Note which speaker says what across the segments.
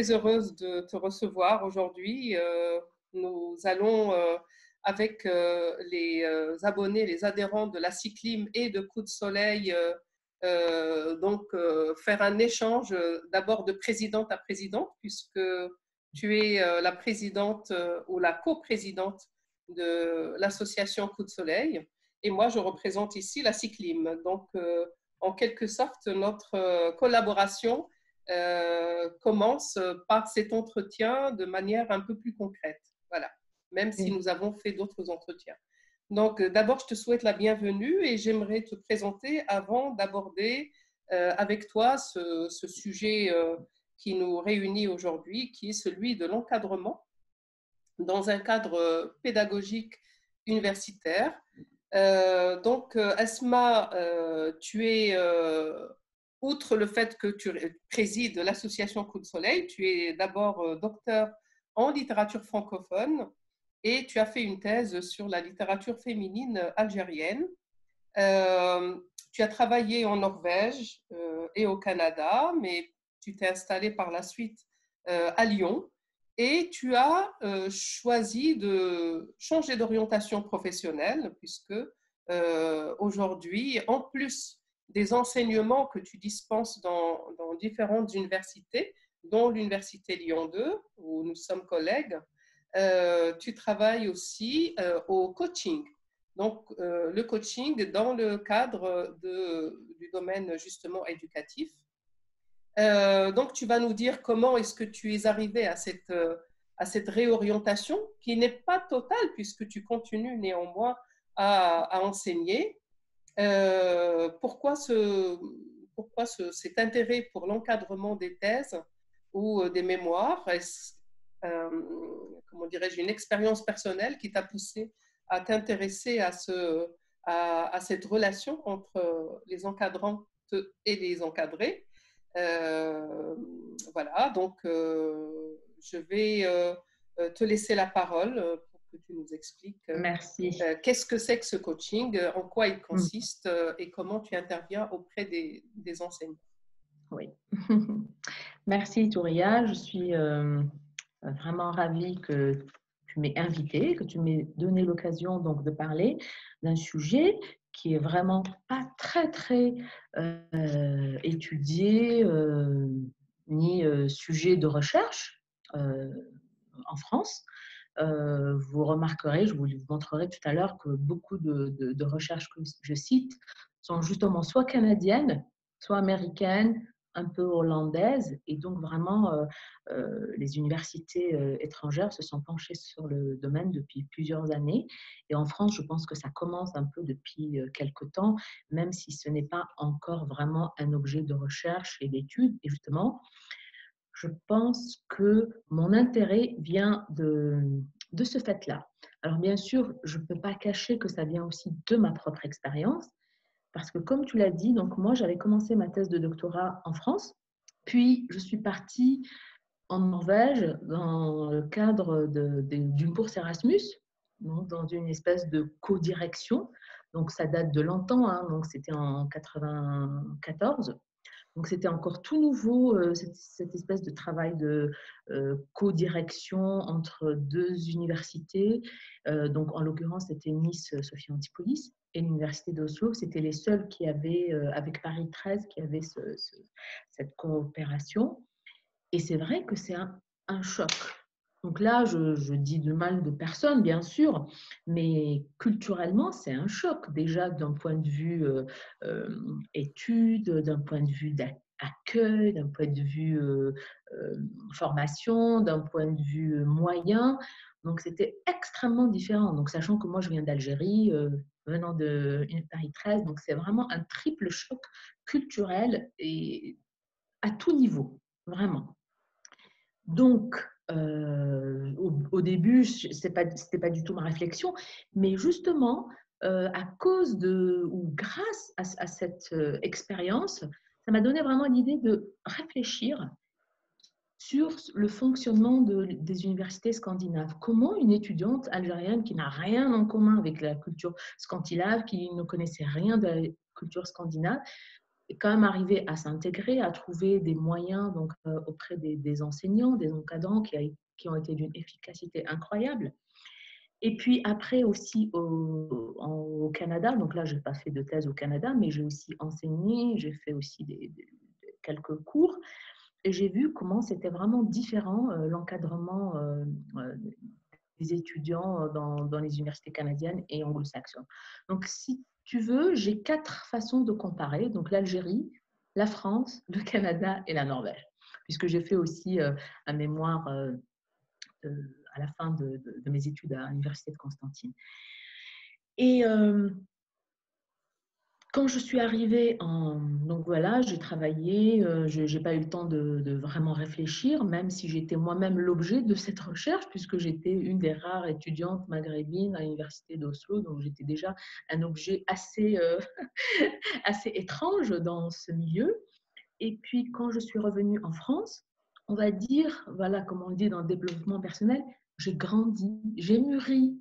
Speaker 1: très heureuse de te recevoir aujourd'hui. Nous allons, avec les abonnés, les adhérents de la Cyclim et de Coup de Soleil, faire un échange d'abord de présidente à présidente, puisque tu es la présidente ou la coprésidente de l'association Coup de Soleil. Et moi, je représente ici la Cyclim. Donc, en quelque sorte, notre collaboration commence par cet entretien de manière un peu plus concrète. Voilà, même si nous avons fait d'autres entretiens. Donc, d'abord, je te souhaite la bienvenue et j'aimerais te présenter avant d'aborder avec toi ce sujet qui nous réunit aujourd'hui, qui est celui de l'encadrement dans un cadre pédagogique universitaire. Asma, tu es, outre le fait que tu présides l'association Coup de Soleil, tu es d'abord docteur en littérature francophone et tu as fait une thèse sur la littérature féminine algérienne. Tu as travaillé en Norvège et au Canada, mais tu t'es installé par la suite à Lyon et tu as choisi de changer d'orientation professionnelle puisque aujourd'hui, en plus des enseignements que tu dispenses dans différentes universités, dont l'université Lyon 2, où nous sommes collègues, tu travailles aussi au coaching. Donc, le coaching dans le cadre du domaine justement éducatif. Donc, tu vas nous dire comment est-ce que tu es arrivé à cette réorientation qui n'est pas totale puisque tu continues néanmoins à enseigner. Pourquoi cet intérêt pour l'encadrement des thèses ou des mémoires? Est-ce, comment dirais-je, une expérience personnelle qui t'a poussé à t'intéresser à cette relation entre les encadrantes et les encadrés? Voilà, donc je vais te laisser la parole pour que tu nous expliques
Speaker 2: Merci.
Speaker 1: qu'est-ce que c'est que ce coaching, en quoi il consiste et comment tu interviens auprès des enseignants.
Speaker 2: Oui. Merci Touria, je suis vraiment ravie que tu m'aies invitée, que tu m'aies donné l'occasion donc de parler d'un sujet qui est vraiment pas très étudié ni sujet de recherche en France. Vous remarquerez, je vous montrerai tout à l'heure que beaucoup de recherches que je cite sont justement soit canadiennes, soit américaines, un peu hollandaises. Et donc, vraiment, les universités étrangères se sont penchées sur le domaine depuis plusieurs années. Et en France, je pense que ça commence un peu depuis quelque temps, même si ce n'est pas encore vraiment un objet de recherche et d'étude. Et justement, je pense que mon intérêt vient de ce fait-là. Alors bien sûr, je ne peux pas cacher que ça vient aussi de ma propre expérience, parce que comme tu l'as dit, donc moi j'avais commencé ma thèse de doctorat en France, puis je suis partie en Norvège dans le cadre d'une bourse Erasmus, donc dans une espèce de co-direction. Donc ça date de longtemps, hein, donc c'était en 94. Donc, c'était encore tout nouveau, cette espèce de travail de co-direction entre deux universités. Donc, en l'occurrence, c'était Nice Sophia Antipolis et l'université d'Oslo. C'était les seuls qui avaient, avec Paris 13, qui avaient cette coopération. Et c'est vrai que c'est un choc. Donc là, je dis de mal de personne, bien sûr, mais culturellement, c'est un choc. Déjà, d'un point de vue études, d'un point de vue d'accueil, d'un point de vue formation, d'un point de vue moyen. Donc, c'était extrêmement différent. Donc, sachant que moi, je viens d'Algérie, venant de Paris 13, donc c'est vraiment un triple choc culturel et à tout niveau, vraiment. Donc, au début, ce n'était pas du tout ma réflexion, mais justement, à cause ou grâce à cette expérience, ça m'a donné vraiment l'idée de réfléchir sur le fonctionnement des universités scandinaves. Comment une étudiante algérienne qui n'a rien en commun avec la culture scandinave, qui ne connaissait rien de la culture scandinave, quand même arrivé à s'intégrer, à trouver des moyens donc, auprès des enseignants, des encadrants qui ont été d'une efficacité incroyable. Et puis après aussi au Canada, donc là, je n'ai pas fait de thèse au Canada, mais j'ai aussi enseigné, j'ai fait aussi quelques cours et j'ai vu comment c'était vraiment différent l'encadrement des étudiants dans les universités canadiennes et anglo-saxonnes. Donc, si tu veux, j'ai 4 façons de comparer. Donc, l'Algérie, la France, le Canada et la Norvège, puisque j'ai fait aussi un mémoire à la fin de mes études à l'université de Constantine. Et quand je suis arrivée donc voilà, j'ai travaillé, je n'ai pas eu le temps de vraiment réfléchir, même si j'étais moi-même l'objet de cette recherche, puisque j'étais une des rares étudiantes maghrébines à l'université d'Oslo, donc j'étais déjà un objet assez, assez étrange dans ce milieu. Et puis quand je suis revenue en France, on va dire, voilà, comme on le dit dans le développement personnel, j'ai grandi, j'ai mûri.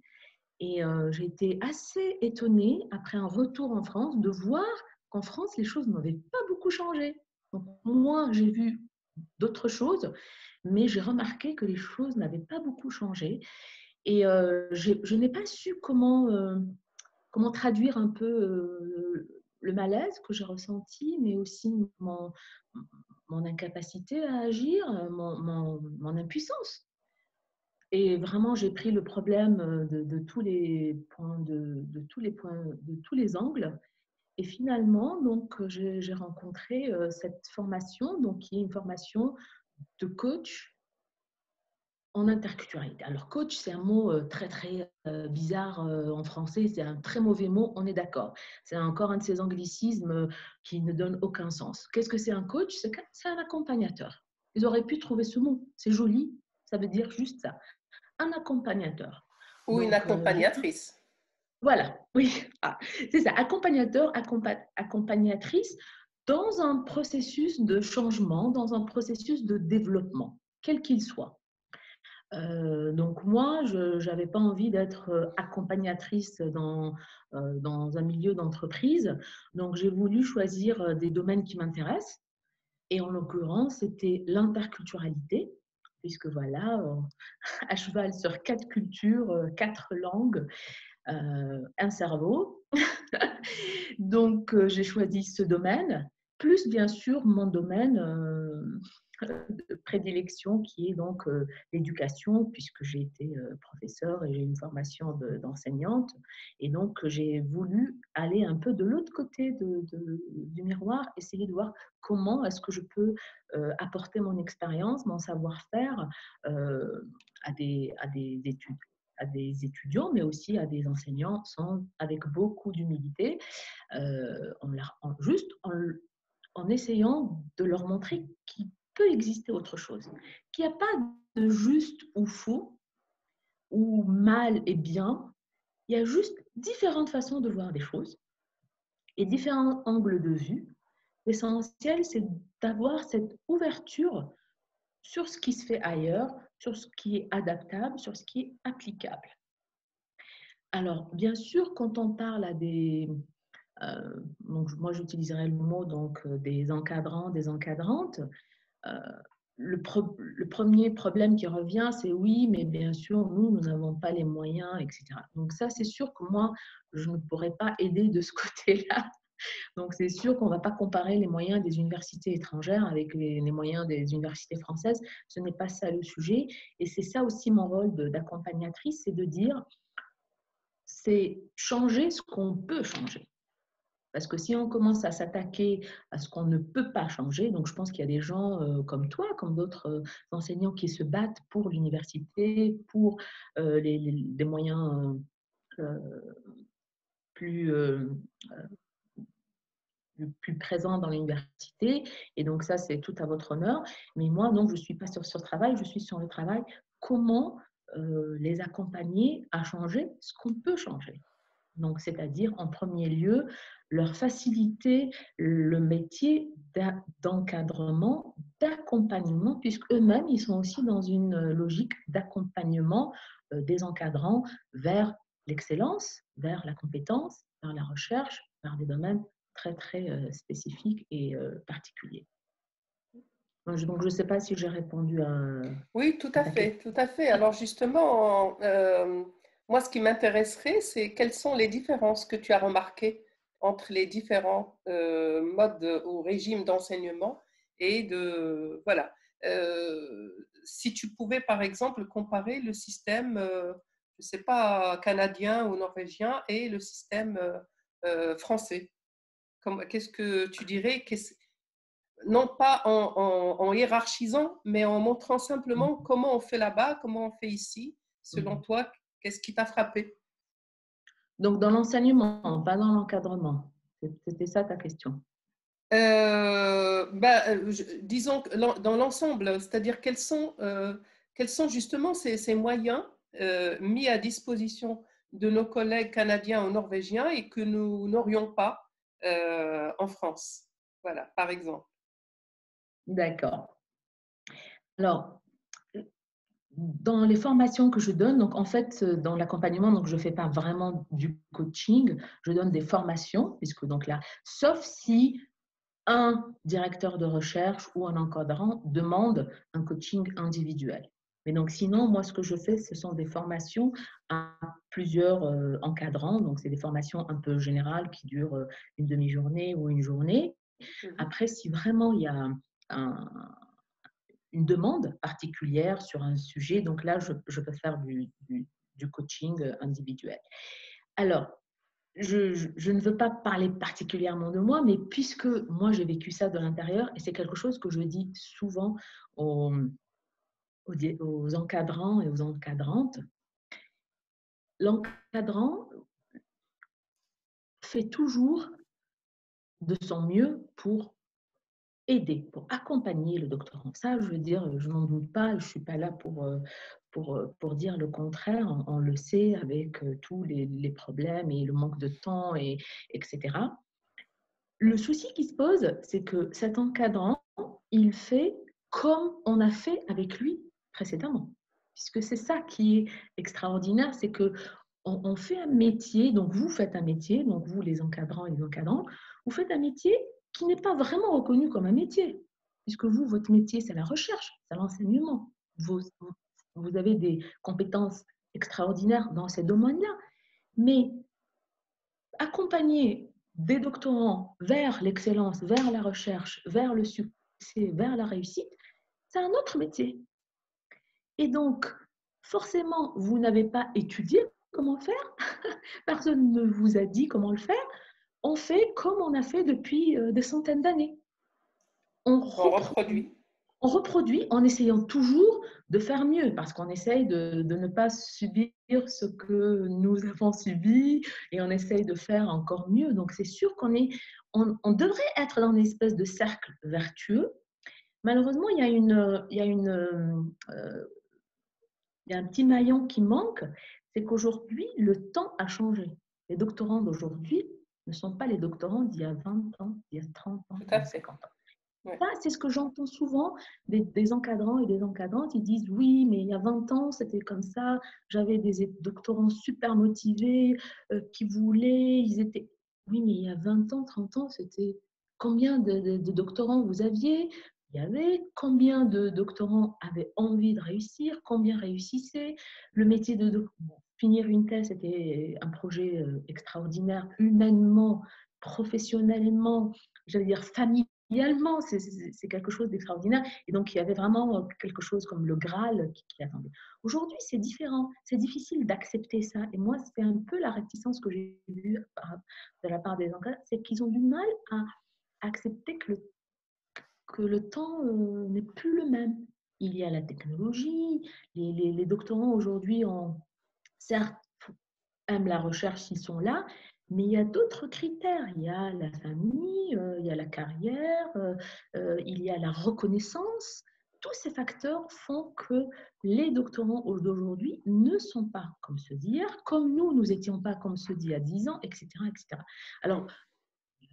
Speaker 2: Et j'ai été assez étonnée, après un retour en France, de voir qu'en France, les choses n'avaient pas beaucoup changé. Donc, moi, j'ai vu d'autres choses, mais j'ai remarqué que les choses n'avaient pas beaucoup changé. Et je n'ai pas su comment traduire un peu le malaise que j'ai ressenti, mais aussi mon incapacité à agir, mon impuissance. Et vraiment, j'ai pris le problème de tous les points, de tous les points, de tous les angles. Et finalement, donc, j'ai rencontré cette formation, donc, qui est une formation de coach en interculturalité. Alors, coach, c'est un mot très, très bizarre en français. C'est un très mauvais mot, on est d'accord. C'est encore un de ces anglicismes qui ne donnent aucun sens. Qu'est-ce que c'est un coach? C'est un accompagnateur. Ils auraient pu trouver ce mot. C'est joli, ça veut dire juste ça. Un accompagnateur.
Speaker 1: Ou une
Speaker 2: Donc,
Speaker 1: accompagnatrice.
Speaker 2: voilà, oui, c'est ça, accompagnateur, accompagnatrice dans un processus de changement, dans un processus de développement, quel qu'il soit. Donc moi, je n'avais pas envie d'être accompagnatrice dans un milieu d'entreprise, donc j'ai voulu choisir des domaines qui m'intéressent. Et en l'occurrence, c'était l'interculturalité, puisque voilà, à cheval sur 4 cultures, 4 langues, un cerveau. Donc, j'ai choisi ce domaine, plus bien sûr mon domaine de prédilection qui est donc l'éducation, puisque j'ai été professeure et j'ai une formation d'enseignante. Et donc, j'ai voulu aller un peu de l'autre côté du miroir, essayer de voir comment est-ce que je peux apporter mon expérience, mon savoir-faire à des études à des étudiants, mais aussi à des enseignants, avec beaucoup d'humilité, juste en essayant de leur montrer qu'il peut exister autre chose, qu'il n'y a pas de juste ou faux, ou mal et bien, il y a juste différentes façons de voir des choses et différents angles de vue. L'essentiel, c'est d'avoir cette ouverture sur ce qui se fait ailleurs, sur ce qui est adaptable, sur ce qui est applicable. Alors, bien sûr, quand on parle à donc moi j'utiliserai le mot donc, des encadrants, des encadrantes, le premier problème qui revient, c'est oui, mais bien sûr, nous n'avons pas les moyens, etc. Donc ça, c'est sûr que moi, je ne pourrais pas aider de ce côté-là. Donc c'est sûr qu'on ne va pas comparer les moyens des universités étrangères avec les moyens des universités françaises. Ce n'est pas ça le sujet. Et c'est ça aussi mon rôle d'accompagnatrice, c'est de dire, c'est changer ce qu'on peut changer. Parce que si on commence à s'attaquer à ce qu'on ne peut pas changer, donc je pense qu'il y a des gens comme toi, comme d'autres enseignants qui se battent pour l'université, pour des moyens plus, plus présents dans l'université. Et donc ça, c'est tout à votre honneur. Mais moi, non, je ne suis pas sur ce travail, je suis sur le travail. Comment les accompagner à changer ce qu'on peut changer. Donc, c'est-à-dire, en premier lieu, leur faciliter le métier d'encadrement, d'accompagnement, puisque eux-mêmes, ils sont aussi dans une logique d'accompagnement des encadrants vers l'excellence, vers la compétence, vers la recherche, vers des domaines très, très spécifique et particulier. Donc, je ne sais pas si j'ai répondu
Speaker 1: Oui, tout
Speaker 2: à
Speaker 1: à
Speaker 2: ta question.
Speaker 1: fait, tout à fait. Alors justement, moi, ce qui m'intéresserait, c'est quelles sont les différences que tu as remarquées entre les différents modes ou régimes d'enseignement et de, voilà. Si tu pouvais, par exemple, comparer le système, je ne sais pas, canadien ou norvégien et le système français. Qu'est-ce que tu dirais? Non pas en hiérarchisant, mais en montrant simplement comment on fait là-bas, comment on fait ici. Selon
Speaker 2: Mhm.
Speaker 1: toi, qu'est-ce qui t'a frappé?
Speaker 2: Donc, dans l'enseignement, pas dans l'encadrement. C'était ça ta question.
Speaker 1: Disons que dans l'ensemble, c'est-à-dire quels sont justement ces moyens mis à disposition de nos collègues canadiens ou norvégiens et que nous n'aurions pas en France. Voilà, par exemple.
Speaker 2: D'accord. Alors, dans les formations que je donne, donc en fait, dans l'accompagnement, donc je ne fais pas vraiment du coaching, je donne des formations, puisque donc là, sauf si un directeur de recherche ou un encadrant demande un coaching individuel. Mais donc sinon, moi, ce que je fais, ce sont des formations à plusieurs encadrants. Donc, c'est des formations un peu générales qui durent une demi-journée ou une journée.
Speaker 1: Mhm.
Speaker 2: Après, si vraiment il y a un, une demande particulière sur un sujet, donc là, je peux faire du coaching individuel. Alors, je ne veux pas parler particulièrement de moi, mais puisque moi, j'ai vécu ça de l'intérieur, et c'est quelque chose que je dis souvent aux, aux encadrants et aux encadrantes, l'encadrant fait toujours de son mieux pour aider, pour accompagner le doctorant. Ça, je veux dire, je n'en doute pas, je ne suis pas là pour dire le contraire. On le sait avec tous les problèmes et le manque de temps, etc. Le souci qui se pose, c'est que cet encadrant, il fait comme on a fait avec lui précédemment. Puisque c'est ça qui est extraordinaire, c'est que on fait un métier, donc vous faites un métier, donc vous les encadrants et les encadrants, vous faites un métier qui n'est pas vraiment reconnu comme un métier. Puisque vous, votre métier, c'est la recherche, c'est l'enseignement. Vous avez des compétences extraordinaires dans ces domaines-là. Mais accompagner des doctorants vers l'excellence, vers la recherche, vers le succès, vers la réussite, c'est un autre métier. Et donc, forcément, vous n'avez pas étudié comment faire, personne ne vous a dit comment le faire, on fait comme on a fait depuis des centaines d'années. On
Speaker 1: On
Speaker 2: reproduit.
Speaker 1: reproduit.
Speaker 2: On reproduit en essayant toujours de faire mieux, parce qu'on essaye de ne pas subir ce que nous avons subi et on essaye de faire encore mieux. Donc, c'est sûr on devrait être dans une espèce de cercle vertueux. Malheureusement, il y a un petit maillon qui manque, c'est qu'aujourd'hui, le temps a changé. Les doctorants d'aujourd'hui ne sont pas les doctorants d'il y a 20 ans, d'il y a 30 ans,
Speaker 1: Tout
Speaker 2: d'il
Speaker 1: à
Speaker 2: y a
Speaker 1: fait.
Speaker 2: 50 ans.
Speaker 1: Ouais.
Speaker 2: Ça, c'est ce que j'entends souvent des encadrants et des encadrantes. Ils disent oui, mais il y a 20 ans, c'était comme ça. J'avais des doctorants super motivés qui voulaient. Ils étaient. Oui, mais il y a 20 ans, 30 ans, c'était combien de doctorants vous aviez? Il y avait combien de doctorants avaient envie de réussir? Combien réussissaient? Le métier de finir une thèse, c'était un projet extraordinaire, humainement, professionnellement, j'allais dire familialement, c'est quelque chose d'extraordinaire. Et donc, il y avait vraiment quelque chose comme le Graal qui attendait. Aujourd'hui, c'est différent. C'est difficile d'accepter ça. Et moi, c'est un peu la réticence que j'ai vue de la part des encadrants, c'est qu'ils ont du mal à accepter que le temps n'est plus le même. Il y a la technologie, les doctorants aujourd'hui certes, aiment la recherche, ils sont là, mais il y a d'autres critères. Il y a la famille, il y a la carrière, il y a la reconnaissance. Tous ces facteurs font que les doctorants d'aujourd'hui ne sont pas comme ceux d'hier, comme nous n'étions pas comme ceux d'il y a 10 ans, etc., etc. Alors,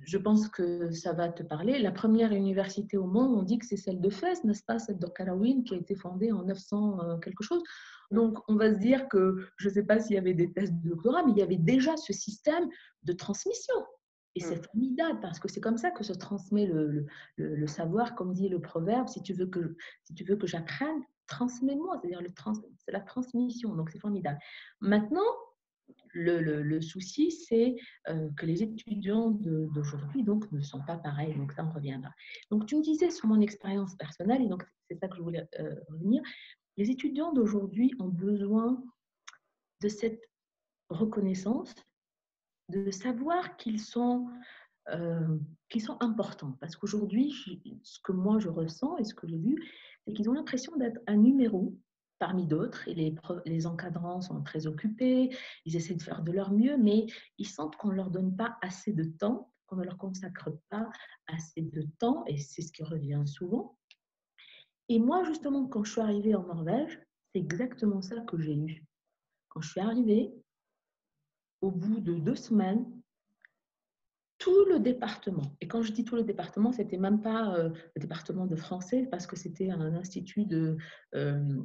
Speaker 2: je pense que ça va te parler. La première université au monde, on dit que c'est celle de Fès, n'est-ce pas, celle de Qarawin, qui a été fondée en 900 quelque chose. Donc, on va se dire que, je ne sais pas s'il y avait des thèses de doctorat, mais il y avait déjà ce système de transmission. Et
Speaker 1: Mm.
Speaker 2: c'est formidable parce que c'est comme ça que se transmet le savoir, comme dit le proverbe, si tu veux que j'apprenne, transmets-moi, c'est-à-dire c'est la transmission, donc c'est formidable. Maintenant, le souci, c'est que les étudiants d'aujourd'hui donc, ne sont pas pareils, donc ça, on reviendra. Donc, tu me disais sur mon expérience personnelle, et donc c'est ça que je voulais revenir, les étudiants d'aujourd'hui ont besoin de cette reconnaissance, de savoir qu'ils sont importants. Parce qu'aujourd'hui, ce que moi je ressens et ce que j'ai vu, c'est qu'ils ont l'impression d'être un numéro parmi d'autres et les encadrants sont très occupés, ils essaient de faire de leur mieux, mais ils sentent qu'on ne leur donne pas assez de temps, qu'on ne leur consacre pas assez de temps et c'est ce qui revient souvent. Et moi, justement, quand je suis arrivée en Norvège, c'est exactement ça que j'ai eu. Quand je suis arrivée, au bout de 2 semaines, tout le département, et quand je dis tout le département, c'était même pas le département de français parce que c'était un institut de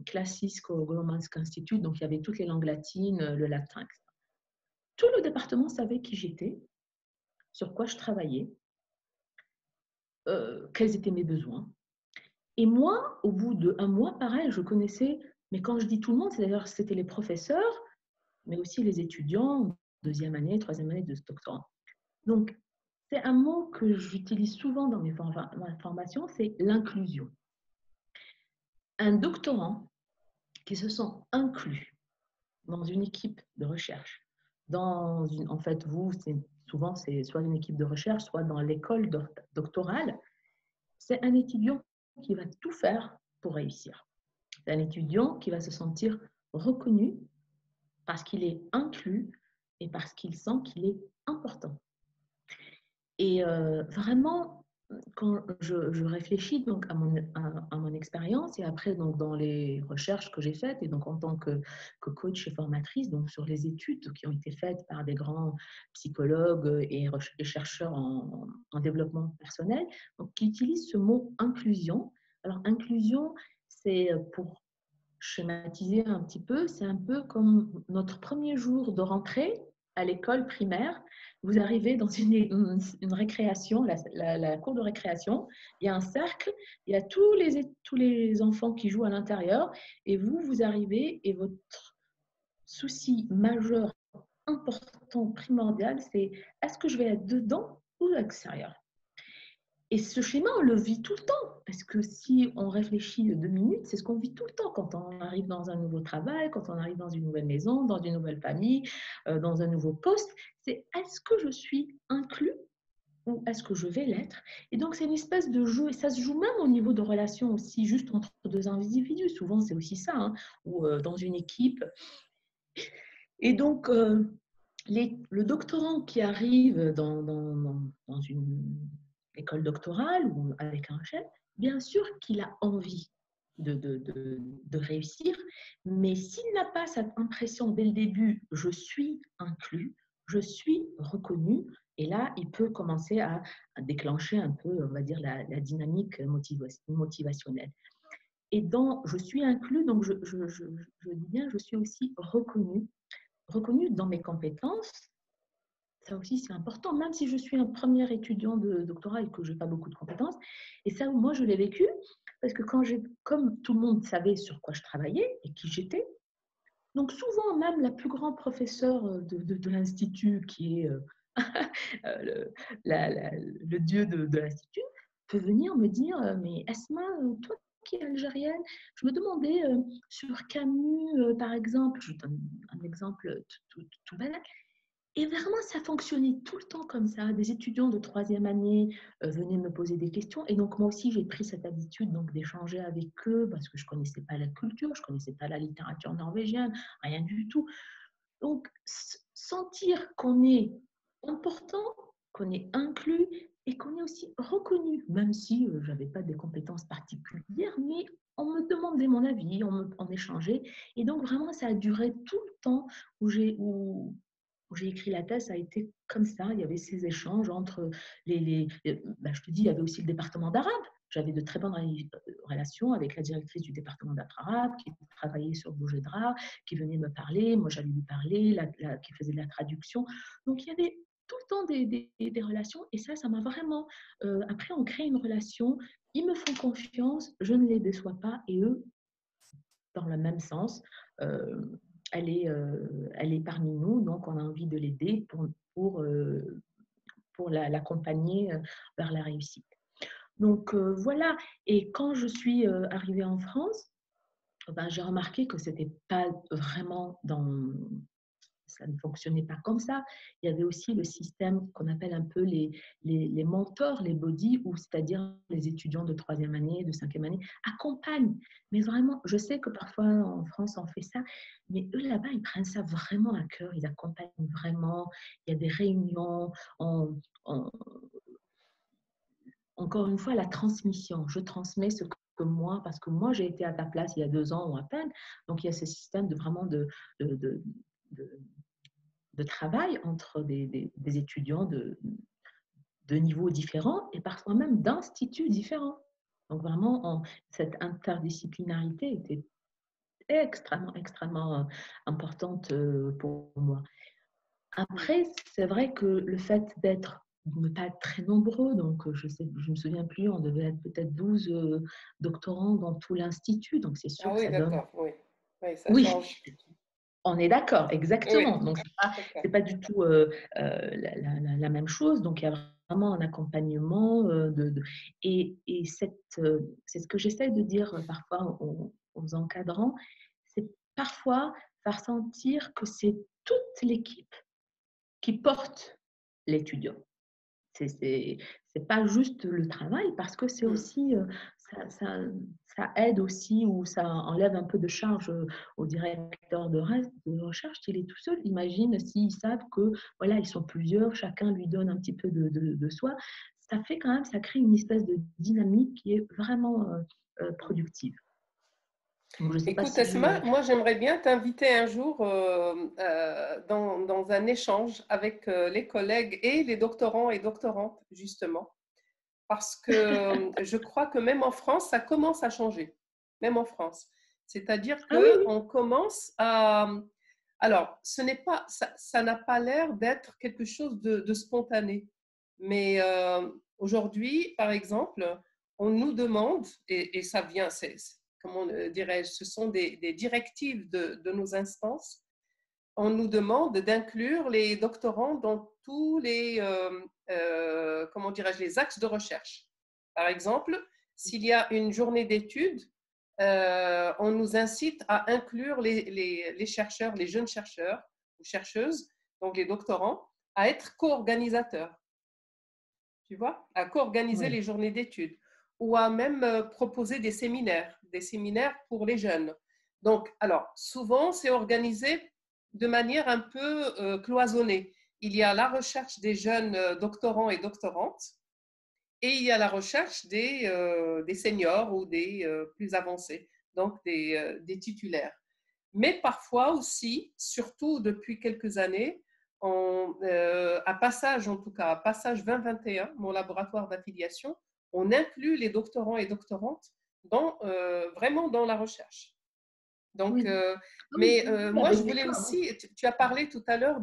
Speaker 2: Klassisk Romansk Institute, donc il y avait toutes les langues latines, le latin, etc. Tout le département savait qui j'étais, sur quoi je travaillais, quels étaient mes besoins. Et moi, au bout d'un mois, pareil, je connaissais, mais quand je dis tout le monde, c'est-à-dire c'était les professeurs, mais aussi les étudiants, deuxième année, troisième année de doctorat. Donc, c'est un mot que j'utilise souvent dans mes formations, c'est l'inclusion. Un doctorant qui se sent inclus dans une équipe de recherche, en fait, souvent, c'est soit une équipe de recherche, soit dans l'école doctorale, c'est un étudiant qui va tout faire pour réussir. C'est un étudiant qui va se sentir reconnu parce qu'il est inclus et parce qu'il sent qu'il est important. Et vraiment, quand je réfléchis donc à mon expérience et après donc dans les recherches que j'ai faites et donc en tant que coach et formatrice donc sur les études qui ont été faites par des grands psychologues et chercheurs en développement personnel donc, qui utilisent ce mot inclusion. Alors inclusion, c'est pour schématiser un petit peu, c'est un peu comme notre premier jour de rentrée à l'école primaire. Vous arrivez dans une récréation, la cour de récréation, il y a un cercle, il y a tous les enfants qui jouent à l'intérieur et vous arrivez et votre souci majeur, important, primordial, c'est est-ce que je vais être dedans ou à l'extérieur? Et ce schéma, on le vit tout le temps. Parce que si on réfléchit 2 minutes, c'est ce qu'on vit tout le temps quand on arrive dans un nouveau travail, quand on arrive dans une nouvelle maison, dans une nouvelle famille, dans un nouveau poste. C'est est-ce que je suis inclus ou est-ce que je vais l'être? Et donc, c'est une espèce de jeu. Et ça se joue même au niveau de relations aussi, juste entre deux individus. Souvent, c'est aussi ça, hein, ou dans une équipe. Et donc, le doctorant qui arrive dans une école doctorale ou avec un chef, bien sûr qu'il a envie de réussir, mais s'il n'a pas cette impression dès le début, je suis inclus, je suis reconnu, et là, il peut commencer à déclencher un peu, on va dire, la dynamique motivationnelle. Et dans je suis inclus, donc je dis bien, je suis aussi reconnu dans mes compétences. Ça aussi, c'est important, même si je suis un premier étudiant de doctorat et que je n'ai pas beaucoup de compétences. Et ça, moi, je l'ai vécu parce que comme tout le monde savait sur quoi je travaillais et qui j'étais, donc souvent, même la plus grande professeure de l'Institut, qui est le dieu de l'Institut, peut venir me dire mais Asma, toi qui es algérienne, je me demandais sur Camus, par exemple, je donne un exemple tout banal, et vraiment, ça fonctionnait tout le temps comme ça. Des étudiants de troisième année venaient me poser des questions. Et donc, moi aussi, j'ai pris cette habitude donc, d'échanger avec eux parce que je ne connaissais pas la culture, je ne connaissais pas la littérature norvégienne, rien du tout. Donc, sentir qu'on est important, qu'on est inclus et qu'on est aussi reconnu, même si je n'avais pas des compétences particulières, mais on me demandait mon avis, on échangeait. Et donc, vraiment, ça a duré tout le temps où j'ai écrit la thèse, ça a été comme ça. Il y avait ces échanges entre je te dis, il y avait aussi le département d'arabe. J'avais de très bonnes relations avec la directrice du département d'arabe qui travaillait sur Boujedra, qui venait me parler. Moi, j'allais lui parler, qui faisait de la traduction. Donc, il y avait tout le temps des relations et ça m'a vraiment… après, on crée une relation, ils me font confiance, je ne les déçois pas et eux, dans le même sens, euh, elle est parmi nous, donc on a envie de l'aider pour l'accompagner vers la réussite. Donc voilà, et quand je suis arrivée en France, ben, j'ai remarqué que c'était pas vraiment ça ne fonctionnait pas comme ça. Il y avait aussi le système qu'on appelle un peu les mentors, les body, ou c'est-à-dire les étudiants de troisième année, de cinquième année, accompagnent. Mais vraiment, je sais que parfois en France, on fait ça, mais eux là-bas, ils prennent ça vraiment à cœur, ils accompagnent vraiment. Il y a des réunions, on, encore une fois, la transmission. Je transmets ce que moi, parce que moi, j'ai été à ta place il y a 2 ans ou à peine. Donc, il y a ce système vraiment de, de, de travail entre des étudiants de niveaux différents et parfois même d'instituts différents. Donc, vraiment, cette interdisciplinarité était extrêmement, extrêmement importante pour moi. Après, c'est vrai que le fait ne pas être très nombreux, donc je me souviens plus, on devait être peut-être 12 doctorants dans tout l'institut, donc c'est sûr
Speaker 1: Ah
Speaker 2: que
Speaker 1: oui,
Speaker 2: ça donne…
Speaker 1: d'accord, oui. Oui, ça
Speaker 2: Oui,
Speaker 1: change.
Speaker 2: on est d'accord,
Speaker 1: Oui,
Speaker 2: exactement. Donc,
Speaker 1: d'accord.
Speaker 2: c'est pas du tout la même chose. Donc, il y a vraiment un accompagnement et c'est ce que j'essaie de dire parfois aux encadrants, c'est parfois faire sentir que c'est toute l'équipe qui porte l'étudiant. C'est pas juste le travail parce que c'est
Speaker 1: Hmm.
Speaker 2: aussi ça, ça, ça aide aussi ou ça enlève un peu de charge au directeur de recherche s'il est tout seul. Imagine s'ils savent que voilà, ils sont plusieurs, chacun lui donne un petit peu de soi. Ça fait quand même, ça crée une espèce de dynamique qui est vraiment productive. Donc, je ne sais pas
Speaker 1: Écoute,
Speaker 2: si je…
Speaker 1: Asma, moi j'aimerais bien t'inviter un jour dans un échange avec les collègues et les doctorants et doctorantes, justement, parce que je crois que même en France, ça commence à changer, même en France. C'est-à-dire
Speaker 2: Ah oui, oui.
Speaker 1: qu'on commence à… Alors, ça n'a pas l'air d'être quelque chose de spontané, mais aujourd'hui, par exemple, on nous demande, et ça vient, comment dirais-je, ce sont des directives de nos instances, on nous demande d'inclure les doctorants dans tous les, comment dirais-je, les axes de recherche. Par exemple, s'il y a une journée d'études, on nous incite à inclure les chercheurs, les jeunes chercheurs ou chercheuses, donc les doctorants, à être co-organisateurs, tu vois, à co-organiser
Speaker 2: Oui.
Speaker 1: les journées d'études ou à même proposer des séminaires pour les jeunes. Donc, alors, souvent, c'est organisé de manière un peu cloisonnée. Il y a la recherche des jeunes doctorants et doctorantes et il y a la recherche des seniors ou des plus avancés, donc des titulaires. Mais parfois aussi, surtout depuis quelques années, à Passage, en tout cas, à Passage 2021, mon laboratoire d'affiliation, on inclut les doctorants et doctorantes vraiment dans la recherche. Donc,
Speaker 2: Oui. Ah oui,
Speaker 1: mais
Speaker 2: oui,
Speaker 1: moi, je
Speaker 2: avec
Speaker 1: voulais
Speaker 2: d'accord.
Speaker 1: aussi, tu as parlé tout à l'heure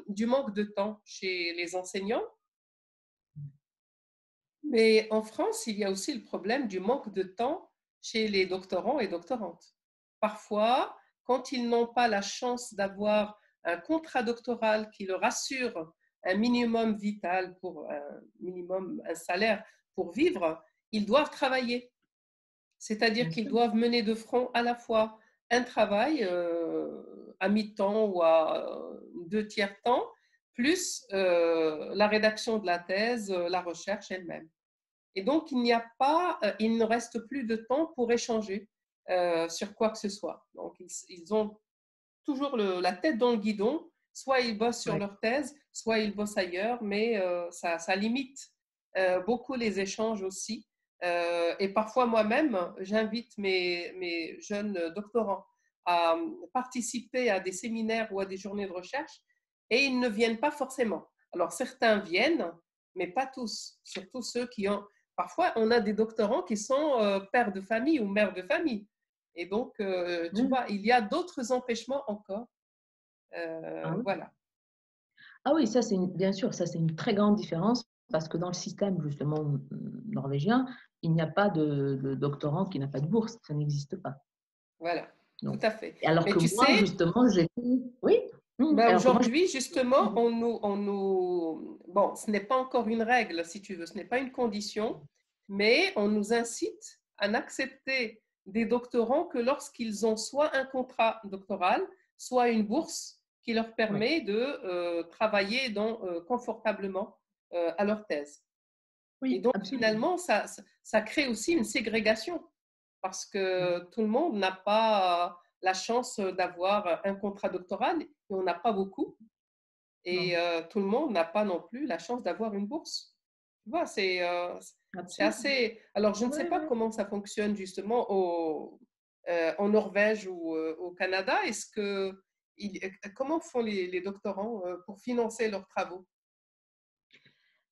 Speaker 1: du manque de temps chez les enseignants, mais en France, il y a aussi le problème du manque de temps chez les doctorants et doctorantes. Parfois, quand ils n'ont pas la chance d'avoir un contrat doctoral qui leur assure un minimum vital un salaire pour vivre, ils doivent travailler. C'est-à-dire
Speaker 2: Bien
Speaker 1: qu'ils
Speaker 2: sûr.
Speaker 1: doivent mener de front à la fois un travail à mi-temps ou à 2/3 temps, plus la rédaction de la thèse, la recherche elle-même. Et donc, il ne reste plus de temps pour échanger sur quoi que ce soit. Donc, ils ont toujours la tête dans le guidon. Soit ils bossent sur
Speaker 2: Ouais.
Speaker 1: leur thèse, soit ils bossent ailleurs, mais ça limite beaucoup les échanges aussi. Et parfois, moi-même, j'invite mes jeunes doctorants à participer à des séminaires ou à des journées de recherche et ils ne viennent pas forcément. Alors, certains viennent, mais pas tous, surtout ceux qui ont… Parfois, on a des doctorants qui sont pères de famille ou mères de famille. Et donc, tu
Speaker 2: Oui.
Speaker 1: vois, il y a d'autres empêchements encore.
Speaker 2: Ah oui.
Speaker 1: Voilà.
Speaker 2: Ah oui, ça, bien sûr, ça, c'est une très grande différence parce que dans le système, justement, norvégien, il n'y a pas de doctorant qui n'a pas de bourse. Ça n'existe pas.
Speaker 1: Voilà, tout
Speaker 2: Donc,
Speaker 1: à fait.
Speaker 2: alors
Speaker 1: Mais
Speaker 2: que
Speaker 1: tu
Speaker 2: moi,
Speaker 1: sais,
Speaker 2: justement, oui,
Speaker 1: ben
Speaker 2: alors que moi,
Speaker 1: aujourd'hui, justement, bon, ce n'est pas encore une règle, si tu veux, ce n'est pas une condition, mais on nous incite à n'accepter des doctorants que lorsqu'ils ont soit un contrat doctoral, soit une bourse qui leur
Speaker 2: oui,
Speaker 1: permet de travailler confortablement à leur thèse. Et
Speaker 2: oui,
Speaker 1: donc,
Speaker 2: absolument.
Speaker 1: finalement, ça crée aussi une ségrégation parce que tout le monde n'a pas la chance d'avoir un contrat doctoral et on n'a pas beaucoup. Et
Speaker 2: Non,
Speaker 1: tout le monde n'a pas non plus la chance d'avoir une bourse. Tu vois, c'est
Speaker 2: absolument.
Speaker 1: assez. Alors, je ne sais
Speaker 2: Ouais,
Speaker 1: pas
Speaker 2: ouais.
Speaker 1: comment ça fonctionne justement en Norvège ou au Canada. Comment font les doctorants pour financer leurs travaux?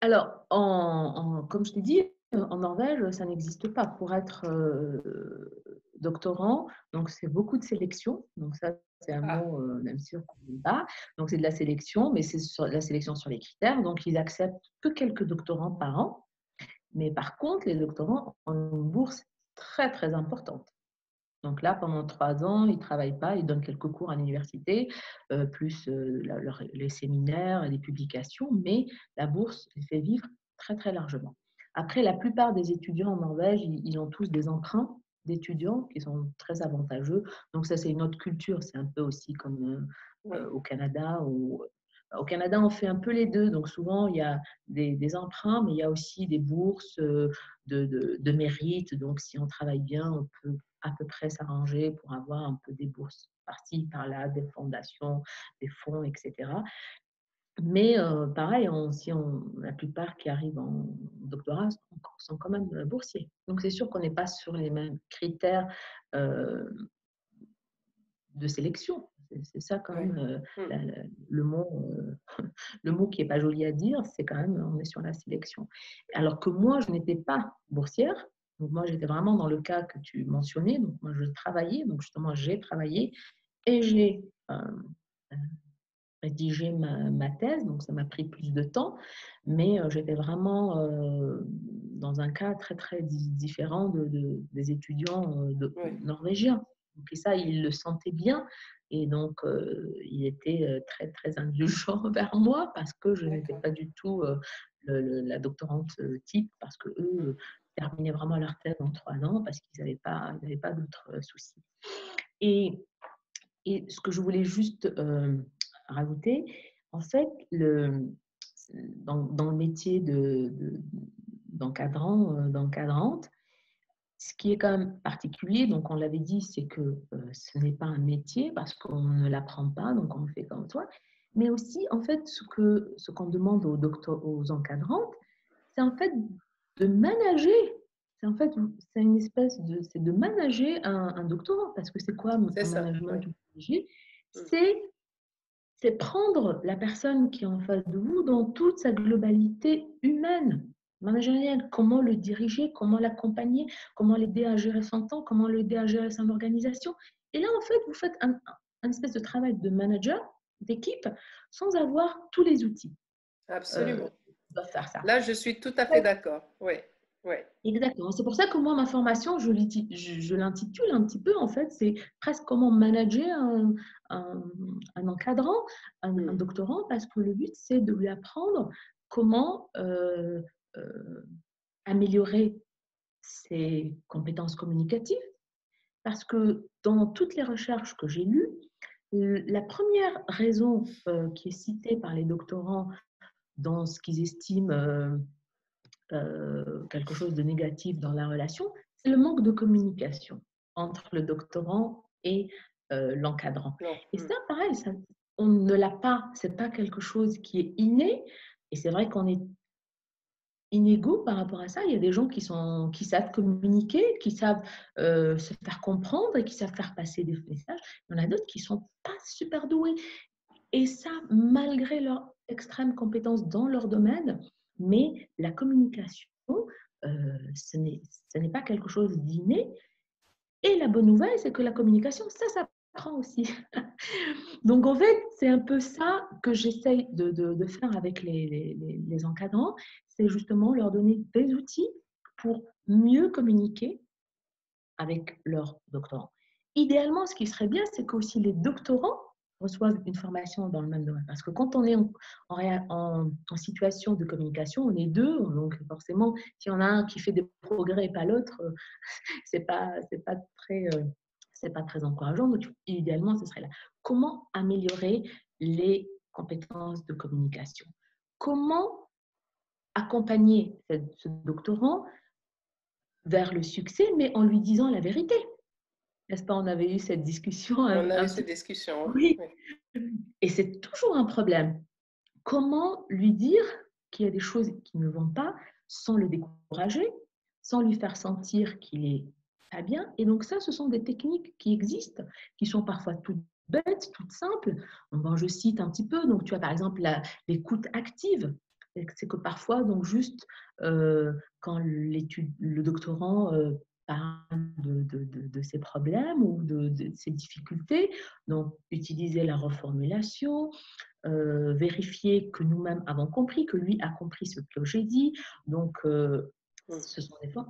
Speaker 2: Alors, comme je t'ai dit, en Norvège, ça n'existe pas. Pour être doctorant, donc c'est beaucoup de sélection. Donc ça, c'est un
Speaker 1: Ah,
Speaker 2: mot, même sûr qu'on n'aime pas. Donc c'est de la sélection, mais c'est la sélection sur les critères. Donc ils acceptent que quelques doctorants par an. Mais par contre, les doctorants ont une bourse très, très importante. Donc là, pendant 3 ans, ils ne travaillent pas, ils donnent quelques cours à l'université, plus les séminaires et les publications, mais la bourse les fait vivre très, très largement. Après, la plupart des étudiants en Norvège, ils ont tous des emprunts d'étudiants qui sont très avantageux. Donc ça, c'est une autre culture. C'est un peu aussi comme
Speaker 1: oui,
Speaker 2: au Canada. Au Canada, on fait un peu les deux. Donc souvent, il y a des emprunts, mais il y a aussi des bourses de mérite. Donc si on travaille bien, on peut à peu près s'arranger pour avoir un peu des bourses par-ci, par-là, des fondations, des fonds, etc. Mais pareil, la plupart qui arrivent en doctorat sont quand même boursiers. Donc c'est sûr qu'on n'est pas sur les mêmes critères euh, de sélection. C'est ça quand
Speaker 1: oui.
Speaker 2: même
Speaker 1: Hmm.
Speaker 2: le mot, le mot qui n'est pas joli à dire, c'est quand même on est sur la sélection. Alors que moi, je n'étais pas boursière. Donc moi, j'étais vraiment dans le cas que tu mentionnais. Donc moi, je travaillais. Donc justement, j'ai travaillé et j'ai rédigé ma thèse. Donc ça m'a pris plus de temps, mais j'étais vraiment dans un cas très très différent des étudiants
Speaker 1: Oui,
Speaker 2: norvégiens. Donc, et ça, ils le sentaient bien. Et donc, il était très, très indulgent vers moi parce que je n'étais
Speaker 1: d'accord.
Speaker 2: pas du tout la doctorante type, parce que eux terminaient vraiment leur thèse en 3 ans parce qu'ils n'avaient pas d'autres soucis. Et, et ce que je voulais juste rajouter, en fait, dans le métier d'encadrante, ce qui est quand même particulier, donc on l'avait dit, c'est que ce n'est pas un métier parce qu'on ne l'apprend pas, donc on le fait comme toi. Mais aussi, en fait, ce qu'on demande aux encadrantes, c'est en fait de manager. C'est en fait, c'est une espèce c'est de manager un doctorant. Parce que c'est quoi
Speaker 1: C'est
Speaker 2: un
Speaker 1: ça,
Speaker 2: management
Speaker 1: oui.
Speaker 2: ou manager?
Speaker 1: Hmm.
Speaker 2: C'est prendre la personne qui est en face de vous dans toute sa globalité humaine, managériale. Comment le diriger, comment l'accompagner, comment l'aider à gérer son temps, comment l'aider à gérer son organisation. Et là, en fait, vous faites un espèce de travail de manager, d'équipe, sans avoir tous les outils.
Speaker 1: Absolument.
Speaker 2: On doit faire ça.
Speaker 1: Là, je suis tout à fait d'accord. Oui, oui.
Speaker 2: Exactement. C'est pour ça que moi, ma formation, je l'intitule un petit peu, en fait, c'est presque comment manager un, un encadrant, un
Speaker 1: Hmm.
Speaker 2: doctorant, parce que le but, c'est de lui apprendre comment euh, améliorer ses compétences communicatives. Parce que dans toutes les recherches que j'ai lues, la première raison qui est citée par les doctorants dans ce qu'ils estiment quelque chose de négatif dans la relation, c'est le manque de communication entre le doctorant et l'encadrant.
Speaker 1: Non.
Speaker 2: Et
Speaker 1: Hmm.
Speaker 2: ça, pareil, ça, on ne l'a pas, c'est pas quelque chose qui est inné. Et c'est vrai qu'on est inégaux par rapport à ça. Il y a des gens qui savent communiquer, qui savent se faire comprendre et qui savent faire passer des messages. Il y en a d'autres qui sont pas super doués. Et ça, malgré leur extrême compétence dans leur domaine, mais la communication, ce n'est pas quelque chose d'inné. Et la bonne nouvelle, c'est que la communication, ça s'apprend aussi. Donc, en fait, c'est un peu ça que j'essaye de faire avec les encadrants, c'est justement leur donner des outils pour mieux communiquer avec leurs doctorants. Idéalement, ce qui serait bien, c'est qu'aussi les doctorants reçoivent une formation dans le même domaine. Parce que quand on est en situation de communication, on est deux. Donc, forcément, s'il y en a un qui fait des progrès et pas l'autre, c'est pas très encourageant. Donc, idéalement, ce serait là. Comment améliorer les compétences de communication? Comment accompagner ce doctorant vers le succès, mais en lui disant la vérité? N'est-ce pas? On avait eu cette discussion
Speaker 1: On a
Speaker 2: un
Speaker 1: eu
Speaker 2: petit
Speaker 1: cette discussion.
Speaker 2: oui.
Speaker 1: Oui.
Speaker 2: Et c'est toujours un problème. Comment lui dire qu'il y a des choses qui ne vont pas sans le décourager, sans lui faire sentir qu'il est pas bien? Et donc ça, ce sont des techniques qui existent, qui sont parfois toutes bêtes, toutes simples. Bon, je cite un petit peu. Donc, tu as par exemple l'écoute active. C'est que parfois, donc juste quand le doctorant parle de ses problèmes ou de ses difficultés, donc utiliser la reformulation, vérifier que nous-mêmes avons compris, que lui a compris ce que j'ai dit. Donc, ce sont des fois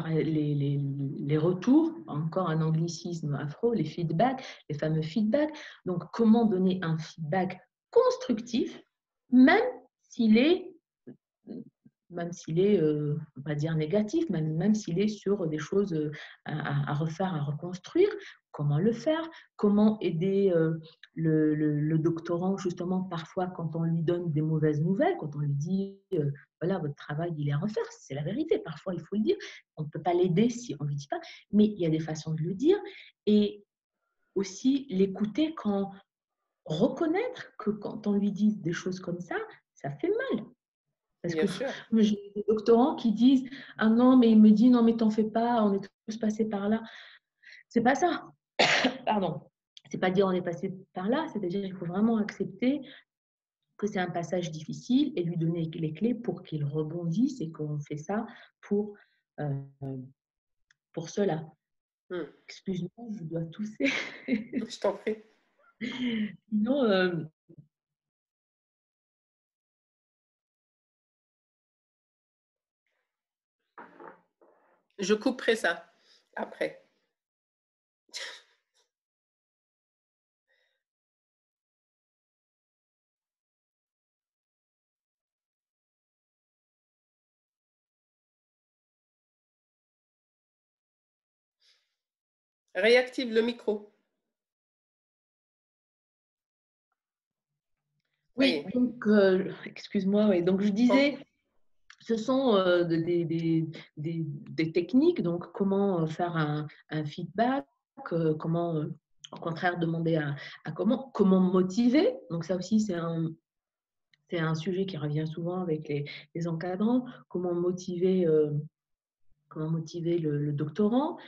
Speaker 2: les retours, encore un anglicisme afro, les feedbacks, les fameux feedbacks. Donc, comment donner un feedback constructif, même s'il est même s'il est, on va dire négatif, même s'il est sur des choses à refaire, à reconstruire, comment le faire, comment aider le doctorant justement parfois quand on lui donne des mauvaises nouvelles, quand on lui dit voilà, votre travail il est à refaire, c'est la vérité, parfois il faut le dire, on ne peut pas l'aider si on ne lui dit pas, mais il y a des façons de le dire et aussi l'écouter quand reconnaître que quand on lui dit des choses comme ça fait mal. Parce que
Speaker 1: Bien sûr.
Speaker 2: j'ai des doctorants qui disent ah non, mais il me dit non, mais t'en fais pas, on est tous passés par là. C'est pas ça. Pardon. C'est pas dire on est passé par là, c'est-à-dire qu'il faut vraiment accepter que c'est un passage difficile et lui donner les clés pour qu'il rebondisse et qu'on fait ça pour, euh, pour cela. Excuse-moi, je dois tousser.
Speaker 1: Je t'en prie.
Speaker 2: Sinon,
Speaker 1: Je couperai ça après. Réactive le micro. Ça y
Speaker 2: oui,
Speaker 1: est.
Speaker 2: donc, excuse-moi, oui. Donc je disais, ce sont des techniques, donc comment faire un feedback, comment au contraire demander à comment motiver. Donc ça aussi, c'est un sujet qui revient souvent avec les encadrants, comment motiver le doctorant.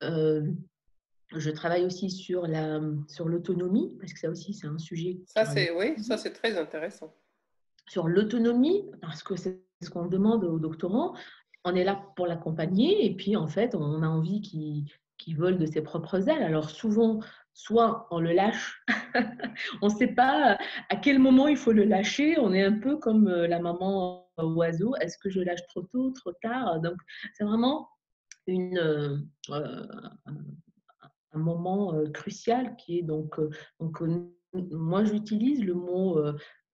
Speaker 2: Euh, je travaille aussi sur l'autonomie, parce que ça aussi, c'est un sujet qui
Speaker 1: Ça,
Speaker 2: revient
Speaker 1: oui, ça
Speaker 2: souvent.
Speaker 1: c'est très intéressant.
Speaker 2: Sur l'autonomie, parce que c'est ce qu'on demande aux doctorants. On est là pour l'accompagner et puis en fait, on a envie qu'il vole de ses propres ailes. Alors souvent, soit on le lâche, on ne sait pas à quel moment il faut le lâcher. On est un peu comme la maman oiseau. Est-ce que je lâche trop tôt, trop tard? Donc, c'est vraiment un moment crucial qui est donc moi j'utilise le mot